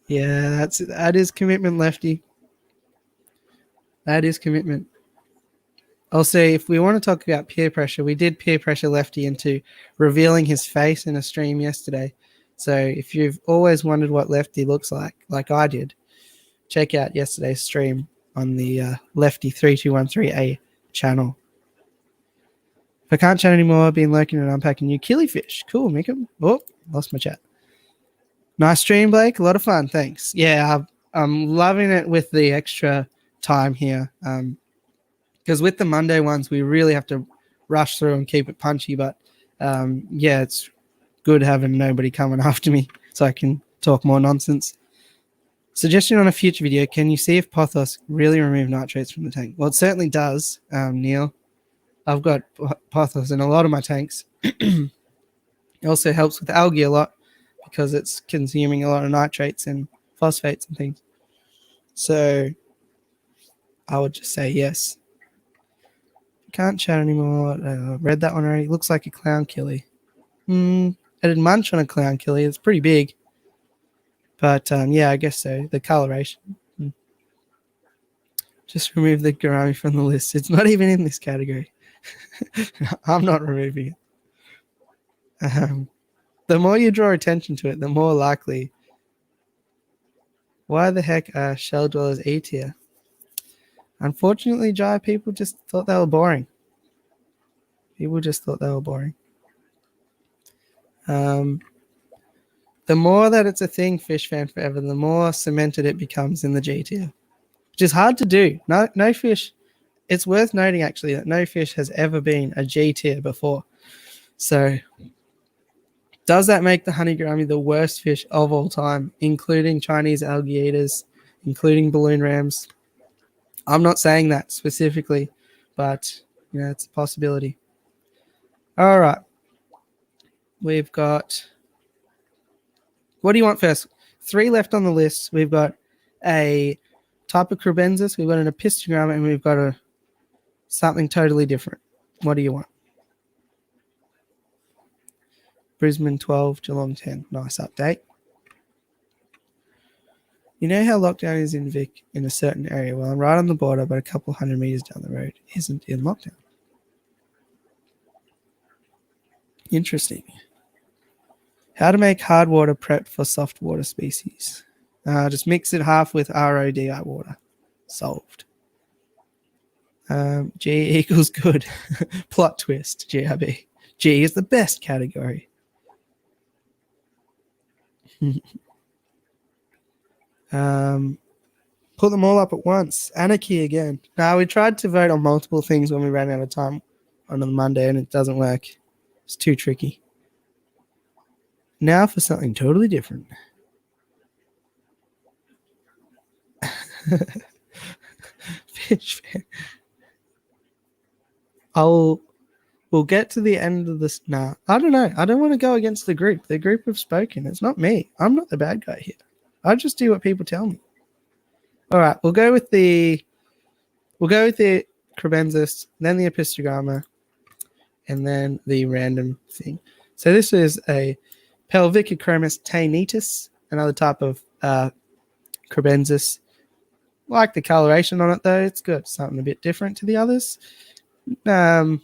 Yeah, that is commitment, Lefty. That is commitment. Also, if we want to talk about peer pressure, we did peer pressure Lefty into revealing his face in a stream yesterday. So if you've always wondered what Lefty looks like I did, check out yesterday's stream on the Lefty3213A channel. If I can't chat anymore, I've been lurking and unpacking new killifish. Cool, Mika. Oh, lost my chat. Nice stream, Blake. A lot of fun. Thanks. Yeah, I'm loving it with the extra time here. Because with the Monday ones, we really have to rush through and keep it punchy. But yeah, it's good having nobody coming after me so I can talk more nonsense. Suggestion on a future video, can you see if Pothos really remove nitrates from the tank? Well, it certainly does, Neil. I've got Pothos in a lot of my tanks. It also helps with algae a lot because it's consuming a lot of nitrates and phosphates and things. So I would just say yes. Can't chat anymore. Read that one already. Looks like a clown killie. I did munch on a clown killie. It's pretty big. But yeah, I guess so. The coloration. Just remove the gourami from the list. It's not even in this category. I'm not removing it. The more you draw attention to it, the more likely. Why the heck are shell dwellers E tier? Unfortunately, Jai, people just thought they were boring. People just thought they were boring. The more that it's a thing, Fish Fan Forever, the more cemented it becomes in the G tier, which is hard to do. No fish. It's worth noting, actually, that no fish has ever been a G tier before. So does that make the honey gourami the worst fish of all time, including Chinese algae eaters, including balloon rams? I'm not saying that specifically, but you know, it's a possibility. All right. We've got, what do you want first? 3 left on the list. We've got a type of Crebensis, we've got an Epistogram, and we've got something totally different. What do you want? Brisbane 12, Geelong 10. Nice update. You know how lockdown is in Vic in a certain area? Well, I'm right on the border, but a couple 100 meters down the road isn't in lockdown. Interesting. How to make hard water prep for soft water species. Just mix it half with RODI water. Solved. G equals good. Plot twist, GRB. G is the best category. Put them all up at once. Anarchy again. Now, we tried to vote on multiple things when we ran out of time on a Monday, and it doesn't work. It's too tricky. Now for something totally different. Fish fan. We'll get to the end of this. Nah, I don't know. I don't want to go against the group. The group have spoken. It's not me. I'm not the bad guy here. I just do what people tell me. All right, we'll go with the Crebensis, then the Epistogramma, and then the random thing. So this is a Pelvicochromis taenitis, another type of Crebensis. Like the coloration on it though, it's got something a bit different to the others. Not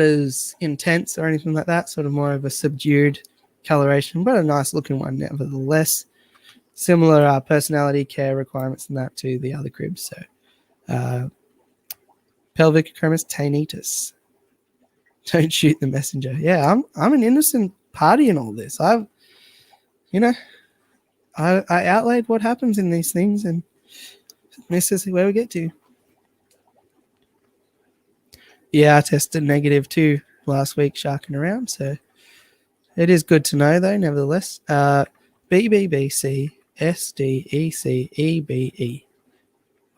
as intense or anything like that, sort of more of a subdued coloration, but a nice looking one nevertheless. Similar personality care requirements and that to the other cribs. So Pelvicochromis taenitis. Don't shoot the messenger. Yeah, I'm an innocent party in all this. I outlaid what happens in these things, and this is where we get to. Yeah, I tested negative too last week sharking around, so it is good to know though, nevertheless. BBBCSDECEBE.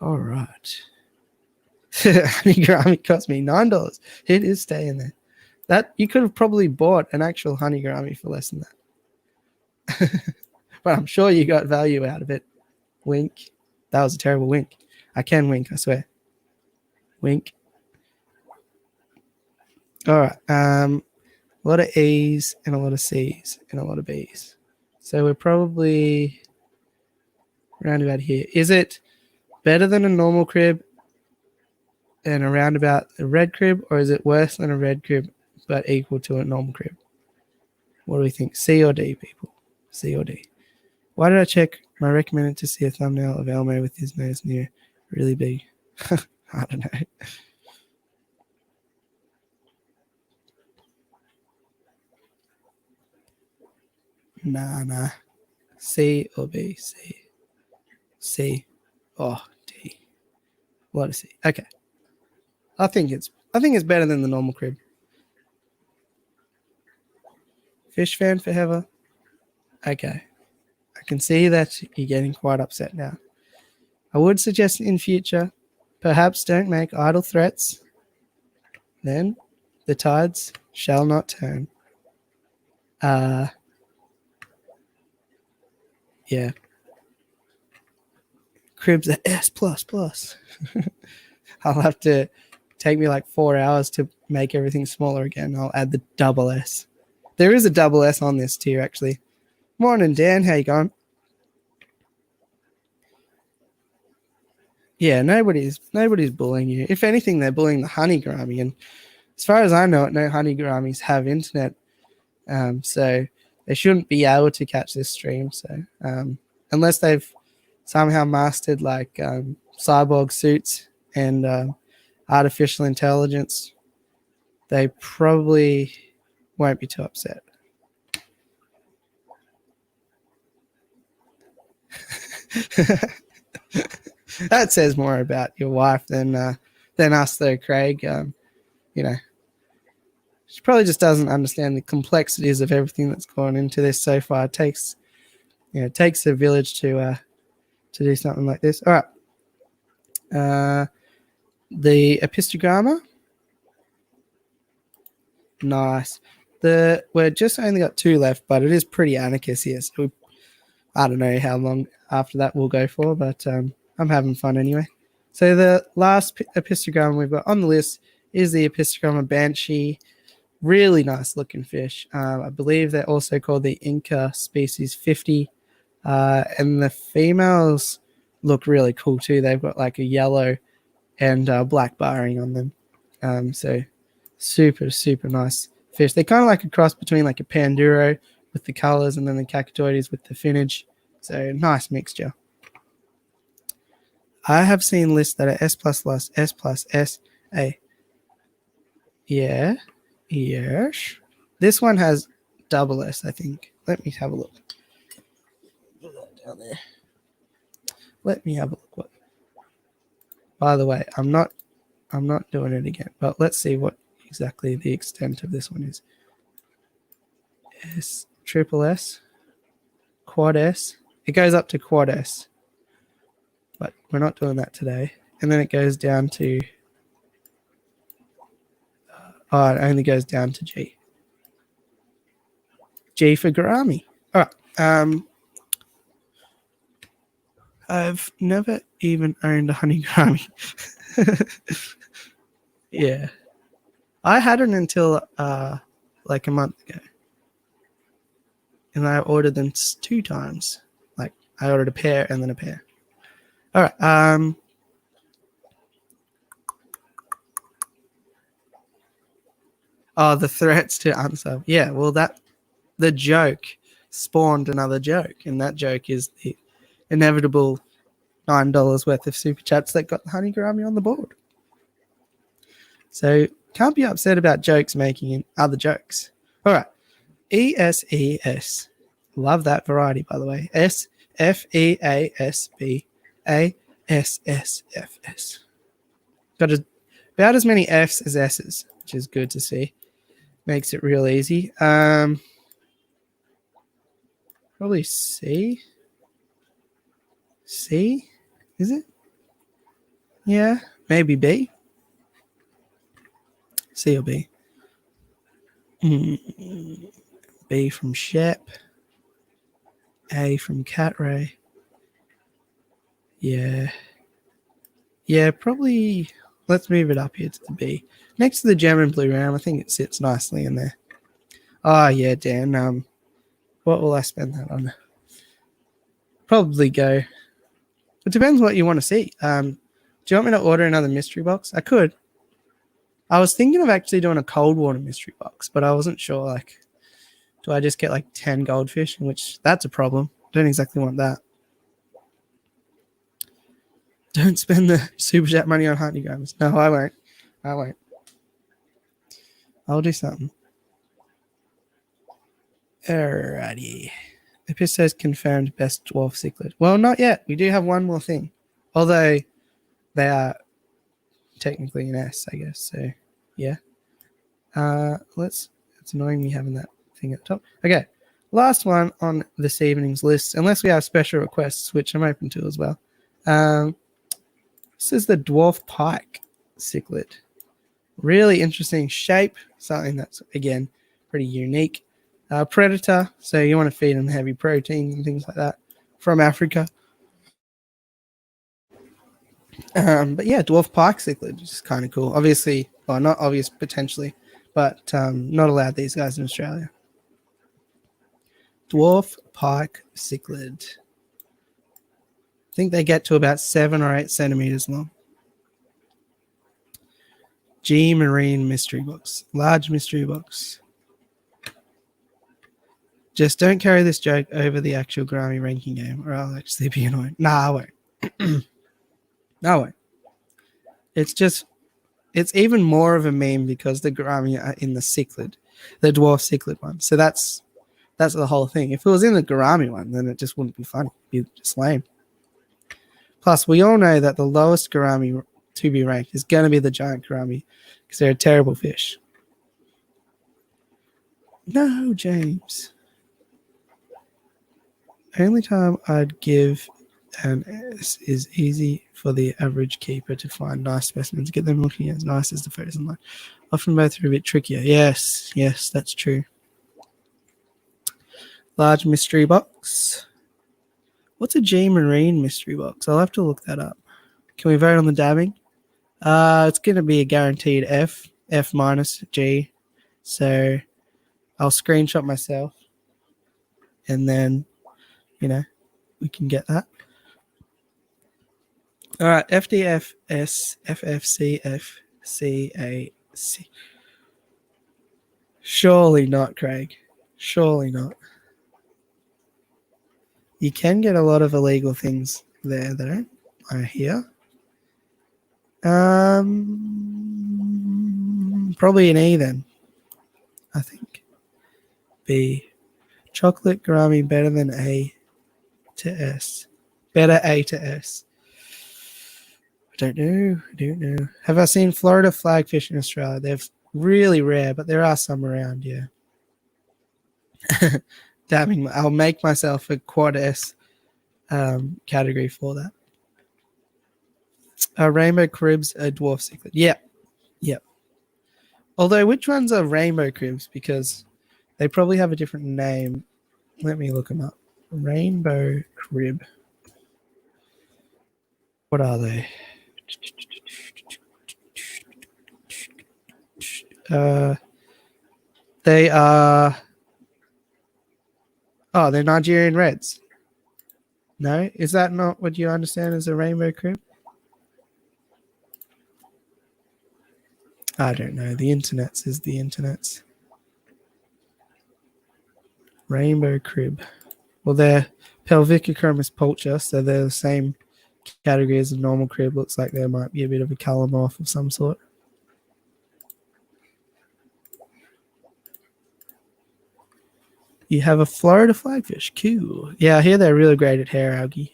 All right. Honeygrami cost me $9. It is staying there. That you could have probably bought an actual honeygrami for less than that. But I'm sure you got value out of it. Wink. That was a terrible wink. I can wink, I swear. Wink. All right. A lot of E's and a lot of C's and a lot of B's. So we're probably around about here. Is it better than a normal crib and around about a red crib, or is it worse than a red crib but equal to a normal crib? What do we think? C or D, people? C or D? Why did I check my recommended to see a thumbnail of Elmo with his nose near really big? I don't know. Nah. C or B? C. C. Oh, D. What is C? Okay. I think it's better than the normal crib. Fish fan forever. Okay. I can see that you're getting quite upset now. I would suggest in future, perhaps don't make idle threats. Then the tides shall not turn. Yeah. Cribs are S++. I'll have to take me like 4 hours to make everything smaller again. I'll add the double S. There is a double S on this tier, actually. Morning, Dan. How you going? Yeah, nobody's bullying you. If anything, they're bullying the honeygrami. And as far as I know it, no honeygramis have internet. So they shouldn't be able to catch this stream. So unless they've somehow mastered like cyborg suits and artificial intelligence, they probably won't be too upset. That says more about your wife than us, though, Craig. She probably just doesn't understand the complexities of everything that's gone into this so far. It takes a village to do something like this. All right. The Epistogramma. Nice. We're just only got 2 left, but it is pretty anarchist here. So I don't know how long after that we'll go for, but I'm having fun anyway. So the last Epistogramma we've got on the list is the Epistogramma Banshee. Really nice looking fish. I believe they're also called the Inca species 50. And the females look really cool too. They've got like a yellow and black barring on them. So super, super nice fish. They're kind of like a cross between like a Panduro with the colors and then the Cacatoides with the finnage. So nice mixture. I have seen lists that are S++, S+, A. Yeah. Yes. This one has double S, I think. Let me have a look. Put that down there. Let me have a look. What? By the way, I'm not doing it again, but let's see what exactly the extent of this one is. S, triple S, quad S. It goes up to quad S, but we're not doing that today. And then it goes down to, it only goes down to G. G for gourami. All right. I've never even owned a honey gourami. Yeah. I hadn't until like a month ago. And I ordered them 2 times. Like I ordered a pair and then a pair. All right. Oh, the threats to unsub. Yeah, well, the joke spawned another joke, and that joke is the inevitable $9 worth of super chats that got the honey gourami on the board. So can't be upset about jokes making other jokes. All right. ESES. Love that variety, by the way. SFEASBASSFS. Got about as many F's as S's, which is good to see. Makes it real easy. Probably C. C? Is it? Yeah, maybe B. C or B. B from Shep. A from Cat Ray. Yeah. Yeah, probably. Let's move it up here to the B. Next to the gem and blue ram, I think it sits nicely in there. Oh, yeah, Dan. What will I spend that on? Probably go. It depends what you want to see. Do you want me to order another mystery box? I could. I was thinking of actually doing a cold water mystery box, but I wasn't sure, like, do I just get like 10 goldfish? In which that's a problem. Don't exactly want that. Don't spend the super chat money on honeygrams. No, I won't. I'll do something. Alrighty. Episode confirmed best dwarf cichlid. Well, not yet. We do have one more thing. Although they are technically an S, I guess. So, yeah. It's annoying me having that thing at the top. Okay. Last one on this evening's list, unless we have special requests, which I'm open to as well. This is the dwarf pike cichlid. Really interesting shape. Something that's, again, pretty unique. Predator, so you want to feed them heavy protein and things like that from Africa. But yeah, dwarf pike cichlid, which is kind of cool. Obviously, well, not obvious potentially, but not allowed these guys in Australia. Dwarf pike cichlid. I think they get to about 7 or 8 centimeters long. G Marine mystery box, large mystery box. Just don't carry this joke over the actual gourami ranking game, or I'll actually be annoyed. Nah, I won't. No, I won't. It's even more of a meme because the gourami are in the cichlid, the dwarf cichlid one. So that's the whole thing. If it was in the gourami one, then it just wouldn't be funny. It'd be just lame. Plus, we all know that the lowest gourami to be ranked is going to be the giant gourami because they're a terrible fish. No, James. Only time I'd give an S is easy for the average keeper to find nice specimens, get them looking as nice as the photos online. Often both are a bit trickier. Yes, that's true. Large mystery box. What's a G Marine mystery box? I'll have to look that up. Can we vote on the dabbing? It's going to be a guaranteed F minus G. So I'll screenshot myself and then, we can get that. All right, FDFS, FFCF, CAC. Surely not, Craig. Surely not. You can get a lot of illegal things there, though, I hear. Probably an E then, I think. B. Chocolate gourami better than A to S. Better A to S. I don't know. Have I seen Florida flagfish in Australia? They're really rare, but there are some around, yeah. Damning, I'll make myself a quad S category for that. Rainbow cribs, a dwarf cichlid. Yep. Although, which ones are rainbow cribs? Because they probably have a different name. Let me look them up. Rainbow crib. What are they? They are... Oh, they're Nigerian reds. No? Is that not what you understand as a rainbow crib? I don't know. The internet's is the internet's. Rainbow crib. Well, they're Pelvicochromis pulcher, so they're the same category as a normal crib. Looks like there might be a bit of a colour morph of some sort. You have a Florida flagfish. Cool. Yeah, I hear they're really great at hair algae.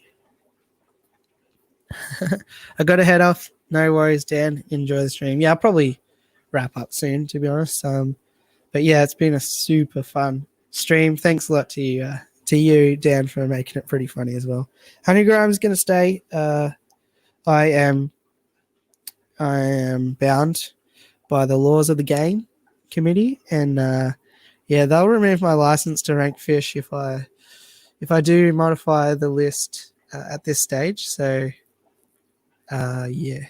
I got to head off. No worries, Dan. Enjoy the stream. Yeah, I'll probably wrap up soon, to be honest. But yeah, it's been a super fun stream. Thanks a lot to you, Dan, for making it pretty funny as well. Honeygram is going to stay. I am bound by the laws of the game committee, and yeah, they'll remove my license to rank fish if I do modify the list at this stage. So yeah.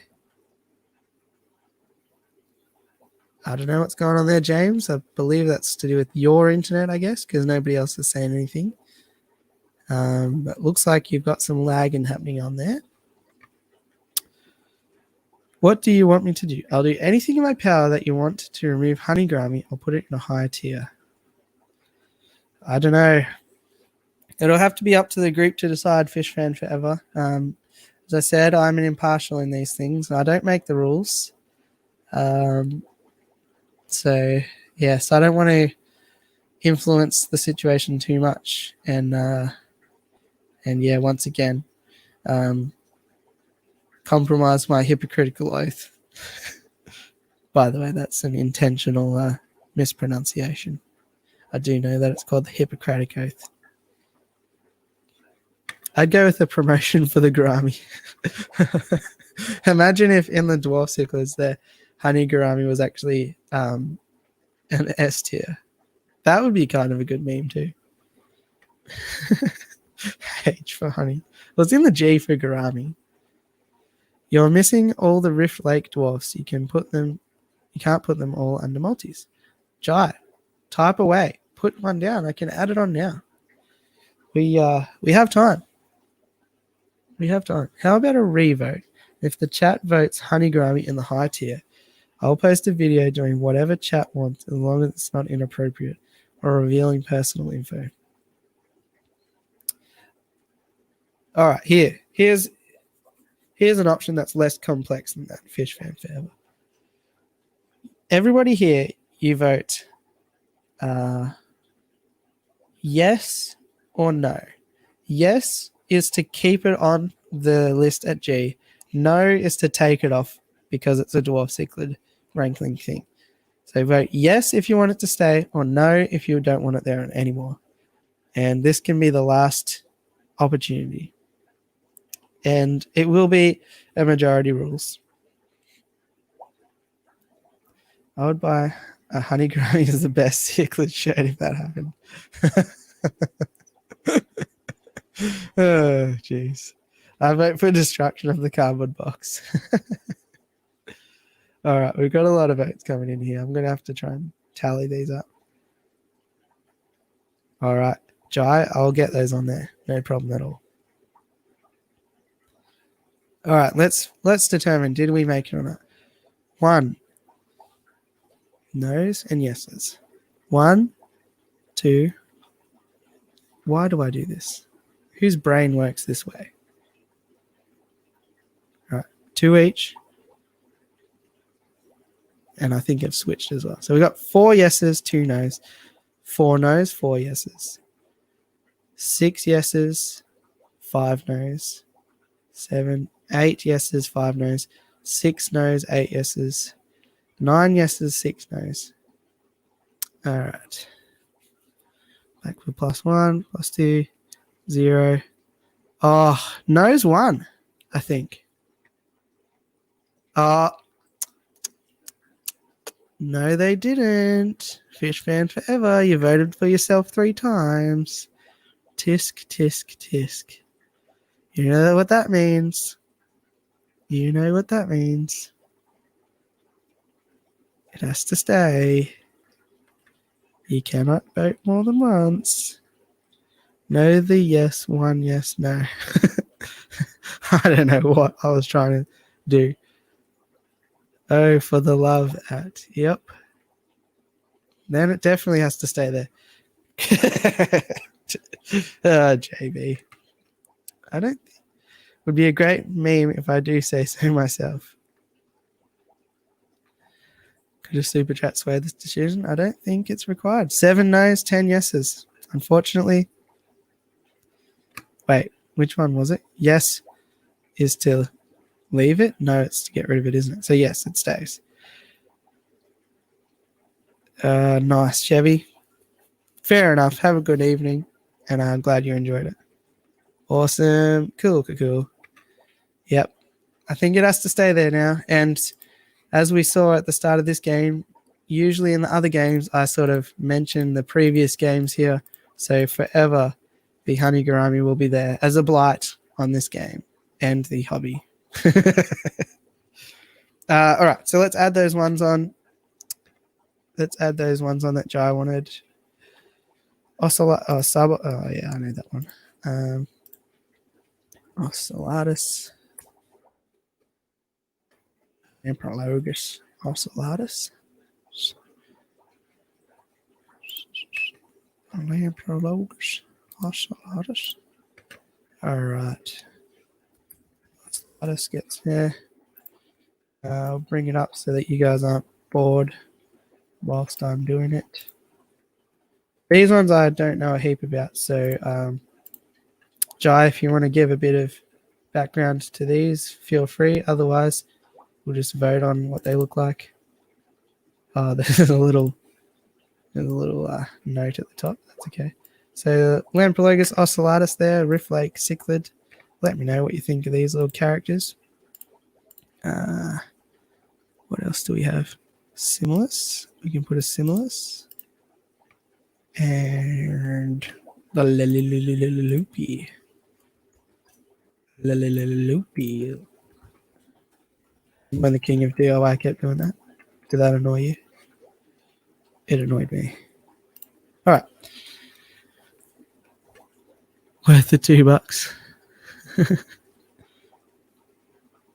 I don't know what's going on there, James. I believe that's to do with your internet, I guess, because nobody else is saying anything. But looks like you've got some lagging happening on there. What do you want me to do? I'll do anything in my power that you want to remove honey grammy. I'll put it in a higher tier. I don't know. It'll have to be up to the group to decide, Fish Fan Forever. As I said, I'm an impartial in these things. I don't make the rules. So, yes, I don't want to influence the situation too much. And yeah, once again, compromise my hypocritical oath. By the way, that's an intentional mispronunciation. I do know that it's called the Hippocratic Oath. I'd go with a promotion for the gourami. Imagine if in the Dwarf Cichlids the honey gourami was actually an S tier. That would be kind of a good meme too. H for honey. Well, it's in the G for gourami. You're missing all the Rift Lake dwarfs. You can't put them all under multis. Jai, type away. Put one down. I can add it on now. We have time. We have time. How about a revote? If the chat votes honey gourami in the high tier, I'll post a video doing whatever chat wants as long as it's not inappropriate or revealing personal info. All right, here's an option that's less complex than that, Fish Fan Forever. Everybody here, you vote yes or no. Yes is to keep it on the list at G. No is to take it off because it's a dwarf cichlid ranking thing. So vote yes if you want it to stay, or no if you don't want it there anymore. And this can be the last opportunity. And it will be a majority rules. I would buy a honey gourami as the best cichlid shirt if that happened. Oh, jeez. I vote for destruction of the cardboard box. All right, we've got a lot of votes coming in here. I'm going to have to try and tally these up. All right, Jai, I'll get those on there. No problem at all. All right, let's determine, did we make it or not? 1. No's and yeses. 1, 2. Why do I do this? Whose brain works this way? All right, 2 each. And I think I've switched as well. So we got 4 yeses, 2 no's. 4 no's, 4 yeses. 6 yeses, 5 no's. 7, 8 yeses, 5 no's. 6 no's, 8 yeses. 9 yeses, 6 no's. All right. Back for +1, +2, 0. Oh, no's 1, I think. No, they didn't. Fish fan forever. You voted for yourself 3 times. Tisk, tisk, tisk. You know what that means. You know what that means. It has to stay. You cannot vote more than once. No, the yes, 1 yes, no. I don't know what I was trying to do. Oh, for the love at. Yep. Then it definitely has to stay there. JB. I don't think it would be a great meme if I do say so myself. Could a super chat sway this decision? I don't think it's required. 7 no's, 10 yeses. Unfortunately. Wait, which one was it? Yes is to leave it? No, it's to get rid of it, isn't it? So yes, it stays. Nice, Chevy. Fair enough. Have a good evening, and I'm glad you enjoyed it. Awesome. Cool, cool, cool. Yep. I think it has to stay there now. And as we saw at the start of this game, usually in the other games, I sort of mention the previous games here. So forever, the Honey Gourami will be there as a blight on this game and the hobby. All right, so let's add those ones on. Let's add those ones on that Jai wanted. Sabo. Oh, yeah, I know that one. Ocellatus. Amprologus. Ocellatus. Lamprologus. Ocellatus. All right. Ocellatus gets here. I'll bring it up so that you guys aren't bored whilst I'm doing it. These ones I don't know a heap about, so Jai, if you want to give a bit of background to these, feel free. Otherwise, we'll just vote on what they look like. There's a little note at the top. That's okay. So Lamprologus ocellatus there, Rift Lake Cichlid. Let me know what you think of these little characters. What else do we have? Simulus. We can put a Simulus. And the Loopy. Loopy. When the king of DIY kept doing that. Did that annoy you? It annoyed me. All right. Worth the $2.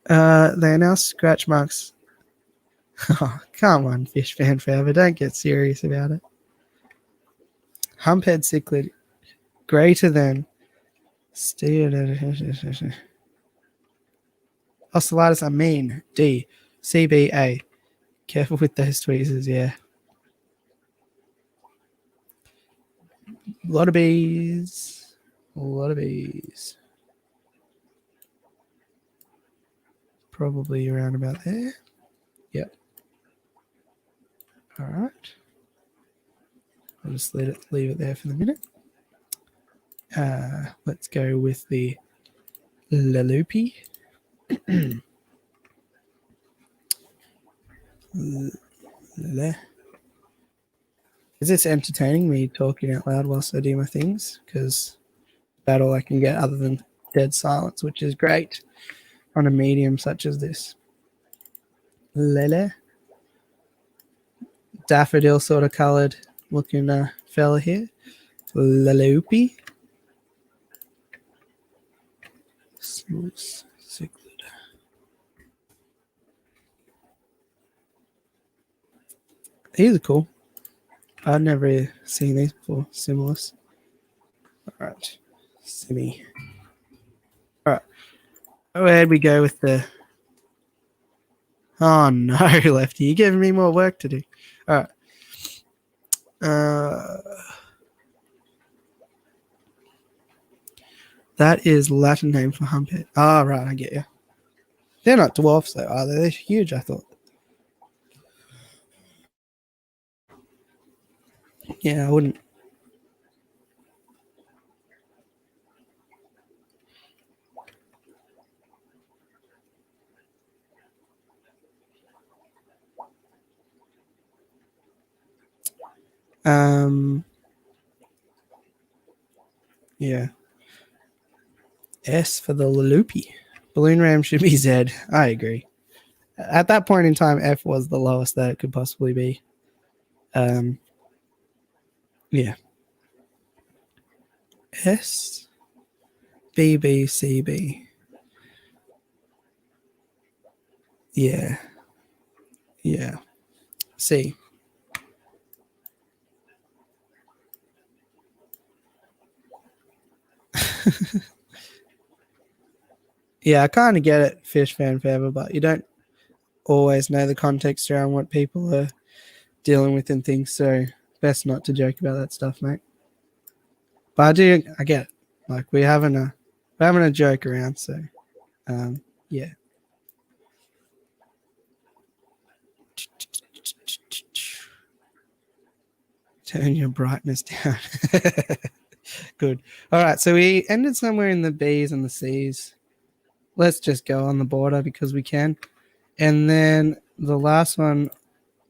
They're now scratch marks. Oh, come on, Fish Fan Forever. Don't get serious about it. Humphead Cichlid. Greater than. Ocellatus, I mean. D. CBA. Careful with those tweezers, yeah. A lot of bees. A lot of bees. Probably around about there. Yep. All right. I'll just leave it there for the minute. Let's go with the Loopy. Is this entertaining, me talking out loud whilst I do my things? Because that's all I can get other than dead silence, which is great on a medium such as this. Lele. Daffodil sort of coloured looking fella here. Loopy. Cichlid. These are cool. I've never seen these before. Simulus. All right. Simi. All right. Where'd we go with the... Oh, no, Lefty. You're giving me more work to do. All right. That is Latin name for humphead. Ah, right, I get you. They're not dwarfs though, are they? They're huge, I thought. Yeah, I wouldn't. Yeah. S for the Lalupi. Balloon ram should be Z. I agree. At that point in time, F was the lowest that it could possibly be. Yeah. S, B, B, C, B. Yeah. Yeah. C. Yeah, I kind of get it, fish fan forever, but you don't always know the context around what people are dealing with and things, so best not to joke about that stuff, mate. But I get it. Like we're having a joke around, so yeah. Turn your brightness down. Good. All right, so we ended somewhere in the B's and the C's. Let's just go on the border because we can. And then the last one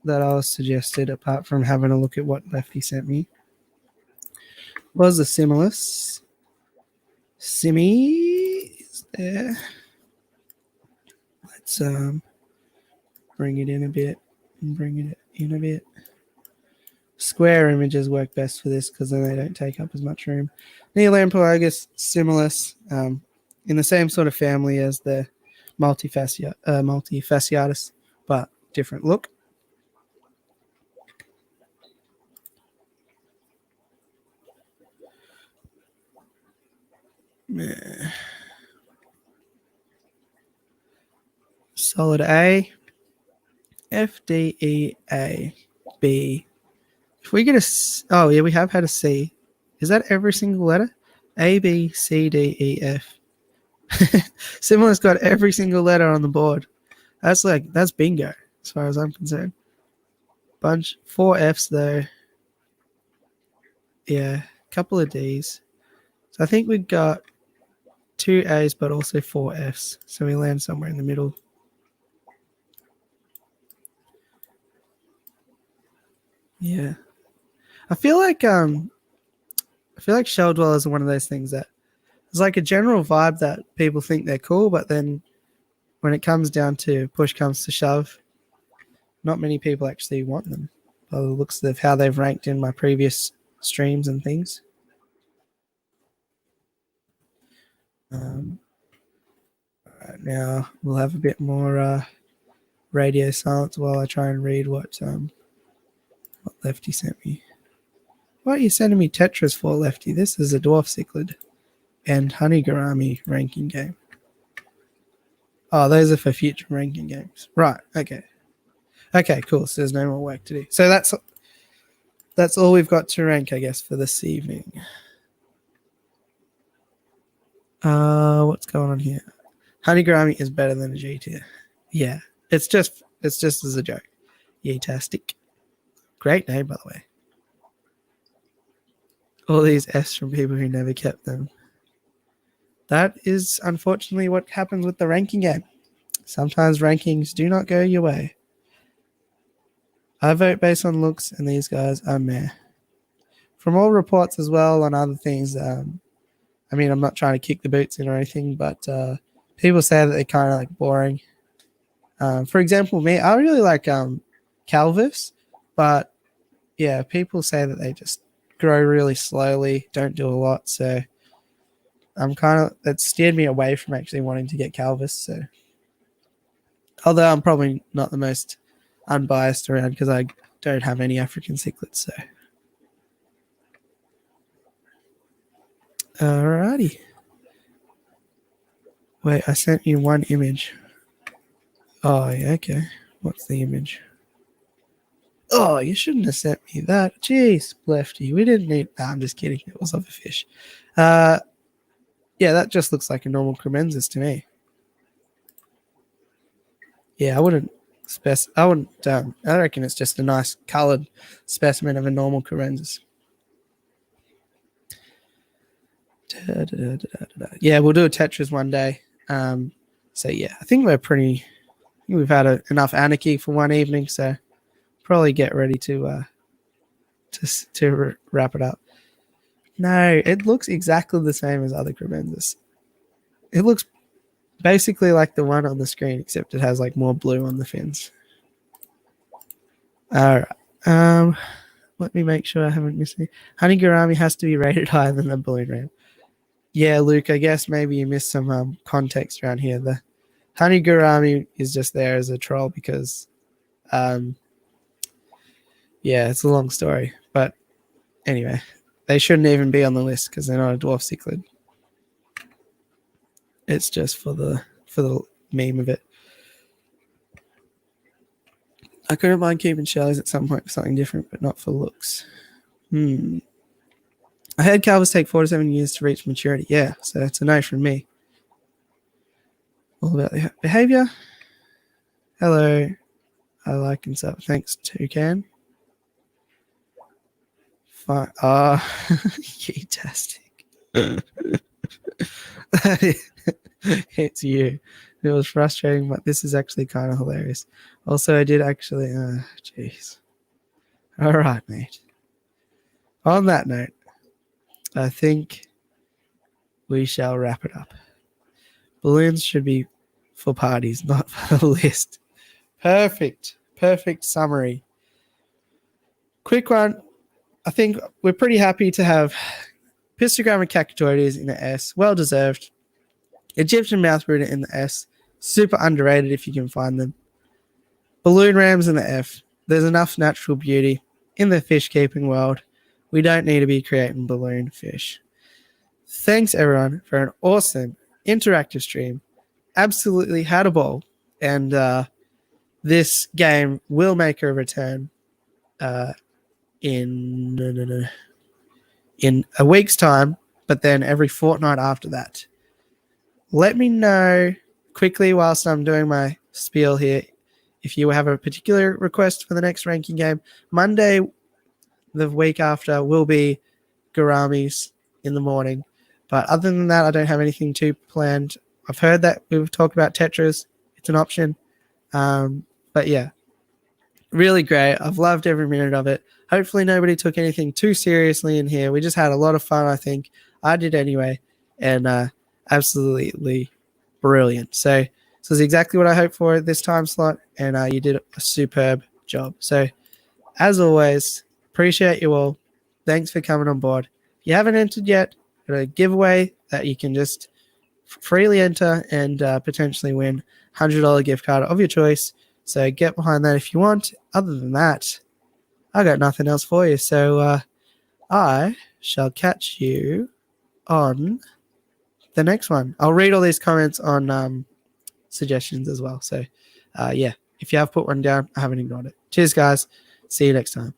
that I was suggested, apart from having a look at what Lefty sent me, was the Simulus. Simi is there. Let's bring it in a bit and bring it in a bit. Square images work best for this because then they don't take up as much room. Neolamprologus Simulus, in the same sort of family as the multifasciatus, but different look. Solid A, F, D, E, A, B. If we get oh yeah, we have had a C. Is that every single letter? A, B, C, D, E, F. Simula's got every single letter on the board. That's bingo as far as I'm concerned. Bunch 4 Fs though. Yeah, a couple of Ds. So I think we got 2 A's but also 4 Fs. So we land somewhere in the middle. Yeah. I feel like Shell Dwellers are one of those things that it's like a general vibe that people think they're cool, but then when it comes down to push comes to shove, not many people actually want them by the looks of how they've ranked in my previous streams and things. Right now we'll have a bit more radio silence while I try and read what Lefty sent me. What are you sending me Tetris for, Lefty? This is a Dwarf Cichlid and Honeygarami ranking game. Oh, those are for future ranking games. Right, okay. Okay, cool. So there's no more work to do. So that's all we've got to rank, I guess, for this evening. What's going on here? Honeygarami is better than a G tier. Yeah, it's just as a joke. Yeetastic. Great name, by the way. All these Fs from people who never kept them. That is unfortunately what happens with the ranking game. Sometimes rankings do not go your way. I vote based on looks, and these guys are meh. From all reports as well on other things, I mean, I'm not trying to kick the boots in or anything, but people say that they're kind of like boring. For example, me, I really like Calvis, but yeah, people say that they just grow really slowly, don't do a lot. So that steered me away from actually wanting to get Calvis. So, although I'm probably not the most unbiased around because I don't have any African cichlids. So, alrighty. Wait, I sent you one image. Oh, yeah, okay. What's the image? Oh, you shouldn't have sent me that. Jeez, Lefty. We didn't need... No, I'm just kidding. It was of a fish. Yeah, that just looks like a normal cremensis to me. Yeah, I wouldn't I reckon it's just a nice coloured specimen of a normal cremensis. Yeah, we'll do a Tetris one day. So yeah, I think we've had enough anarchy for one evening, so probably get ready to wrap it up. No, it looks exactly the same as other cremensis. It looks basically like the one on the screen, except it has like more blue on the fins. All right. Let me make sure I haven't missed any. Honey Gourami has to be rated higher than the balloon ram. Yeah, Luke, I guess maybe you missed some context around here. The Honey Gourami is just there as a troll because, yeah, it's a long story. But anyway, they shouldn't even be on the list because they're not a dwarf cichlid. It's just for the meme of it. I couldn't mind keeping shellies at some point for something different, but not for looks. I heard calvers take 4 to 7 years to reach maturity. Yeah, so it's a no from me. All about the behavior. Hello. I like and stuff. Thanks, Toucan. Fine. Fantastic. It's you. It was frustrating, but this is actually kind of hilarious. Also, I did actually. Jeez. All right, mate. On that note, I think we shall wrap it up. Balloons should be for parties, not for the list. Perfect summary. Quick one. I think we're pretty happy to have Pistogram and Cacatoides in the S. Well deserved. Egyptian mouth brooder in the S. Super underrated if you can find them. Balloon rams in the F. There's enough natural beauty in the fish keeping world. We don't need to be creating balloon fish. Thanks everyone for an awesome interactive stream. Absolutely had a ball. And this game will make a return in a week's time, but then every fortnight after that. Let me know quickly whilst I'm doing my spiel here if you have a particular request for the next ranking game. Monday, the week after, will be Gouramis in the morning. But other than that, I don't have anything too planned. I've heard that we've talked about Tetris. It's an option. But yeah, really great. I've loved every minute of it. Hopefully nobody took anything too seriously in here. We just had a lot of fun, I think. I did anyway. And absolutely brilliant. So this is exactly what I hoped for at this time slot. And you did a superb job. So as always, appreciate you all. Thanks for coming on board. If you haven't entered yet, got a giveaway that you can just freely enter and potentially win $100 gift card of your choice. So get behind that if you want. Other than that, I got nothing else for you. So I shall catch you on the next one. I'll read all these comments on suggestions as well. So yeah, if you have put one down, I haven't ignored it. Cheers, guys. See you next time.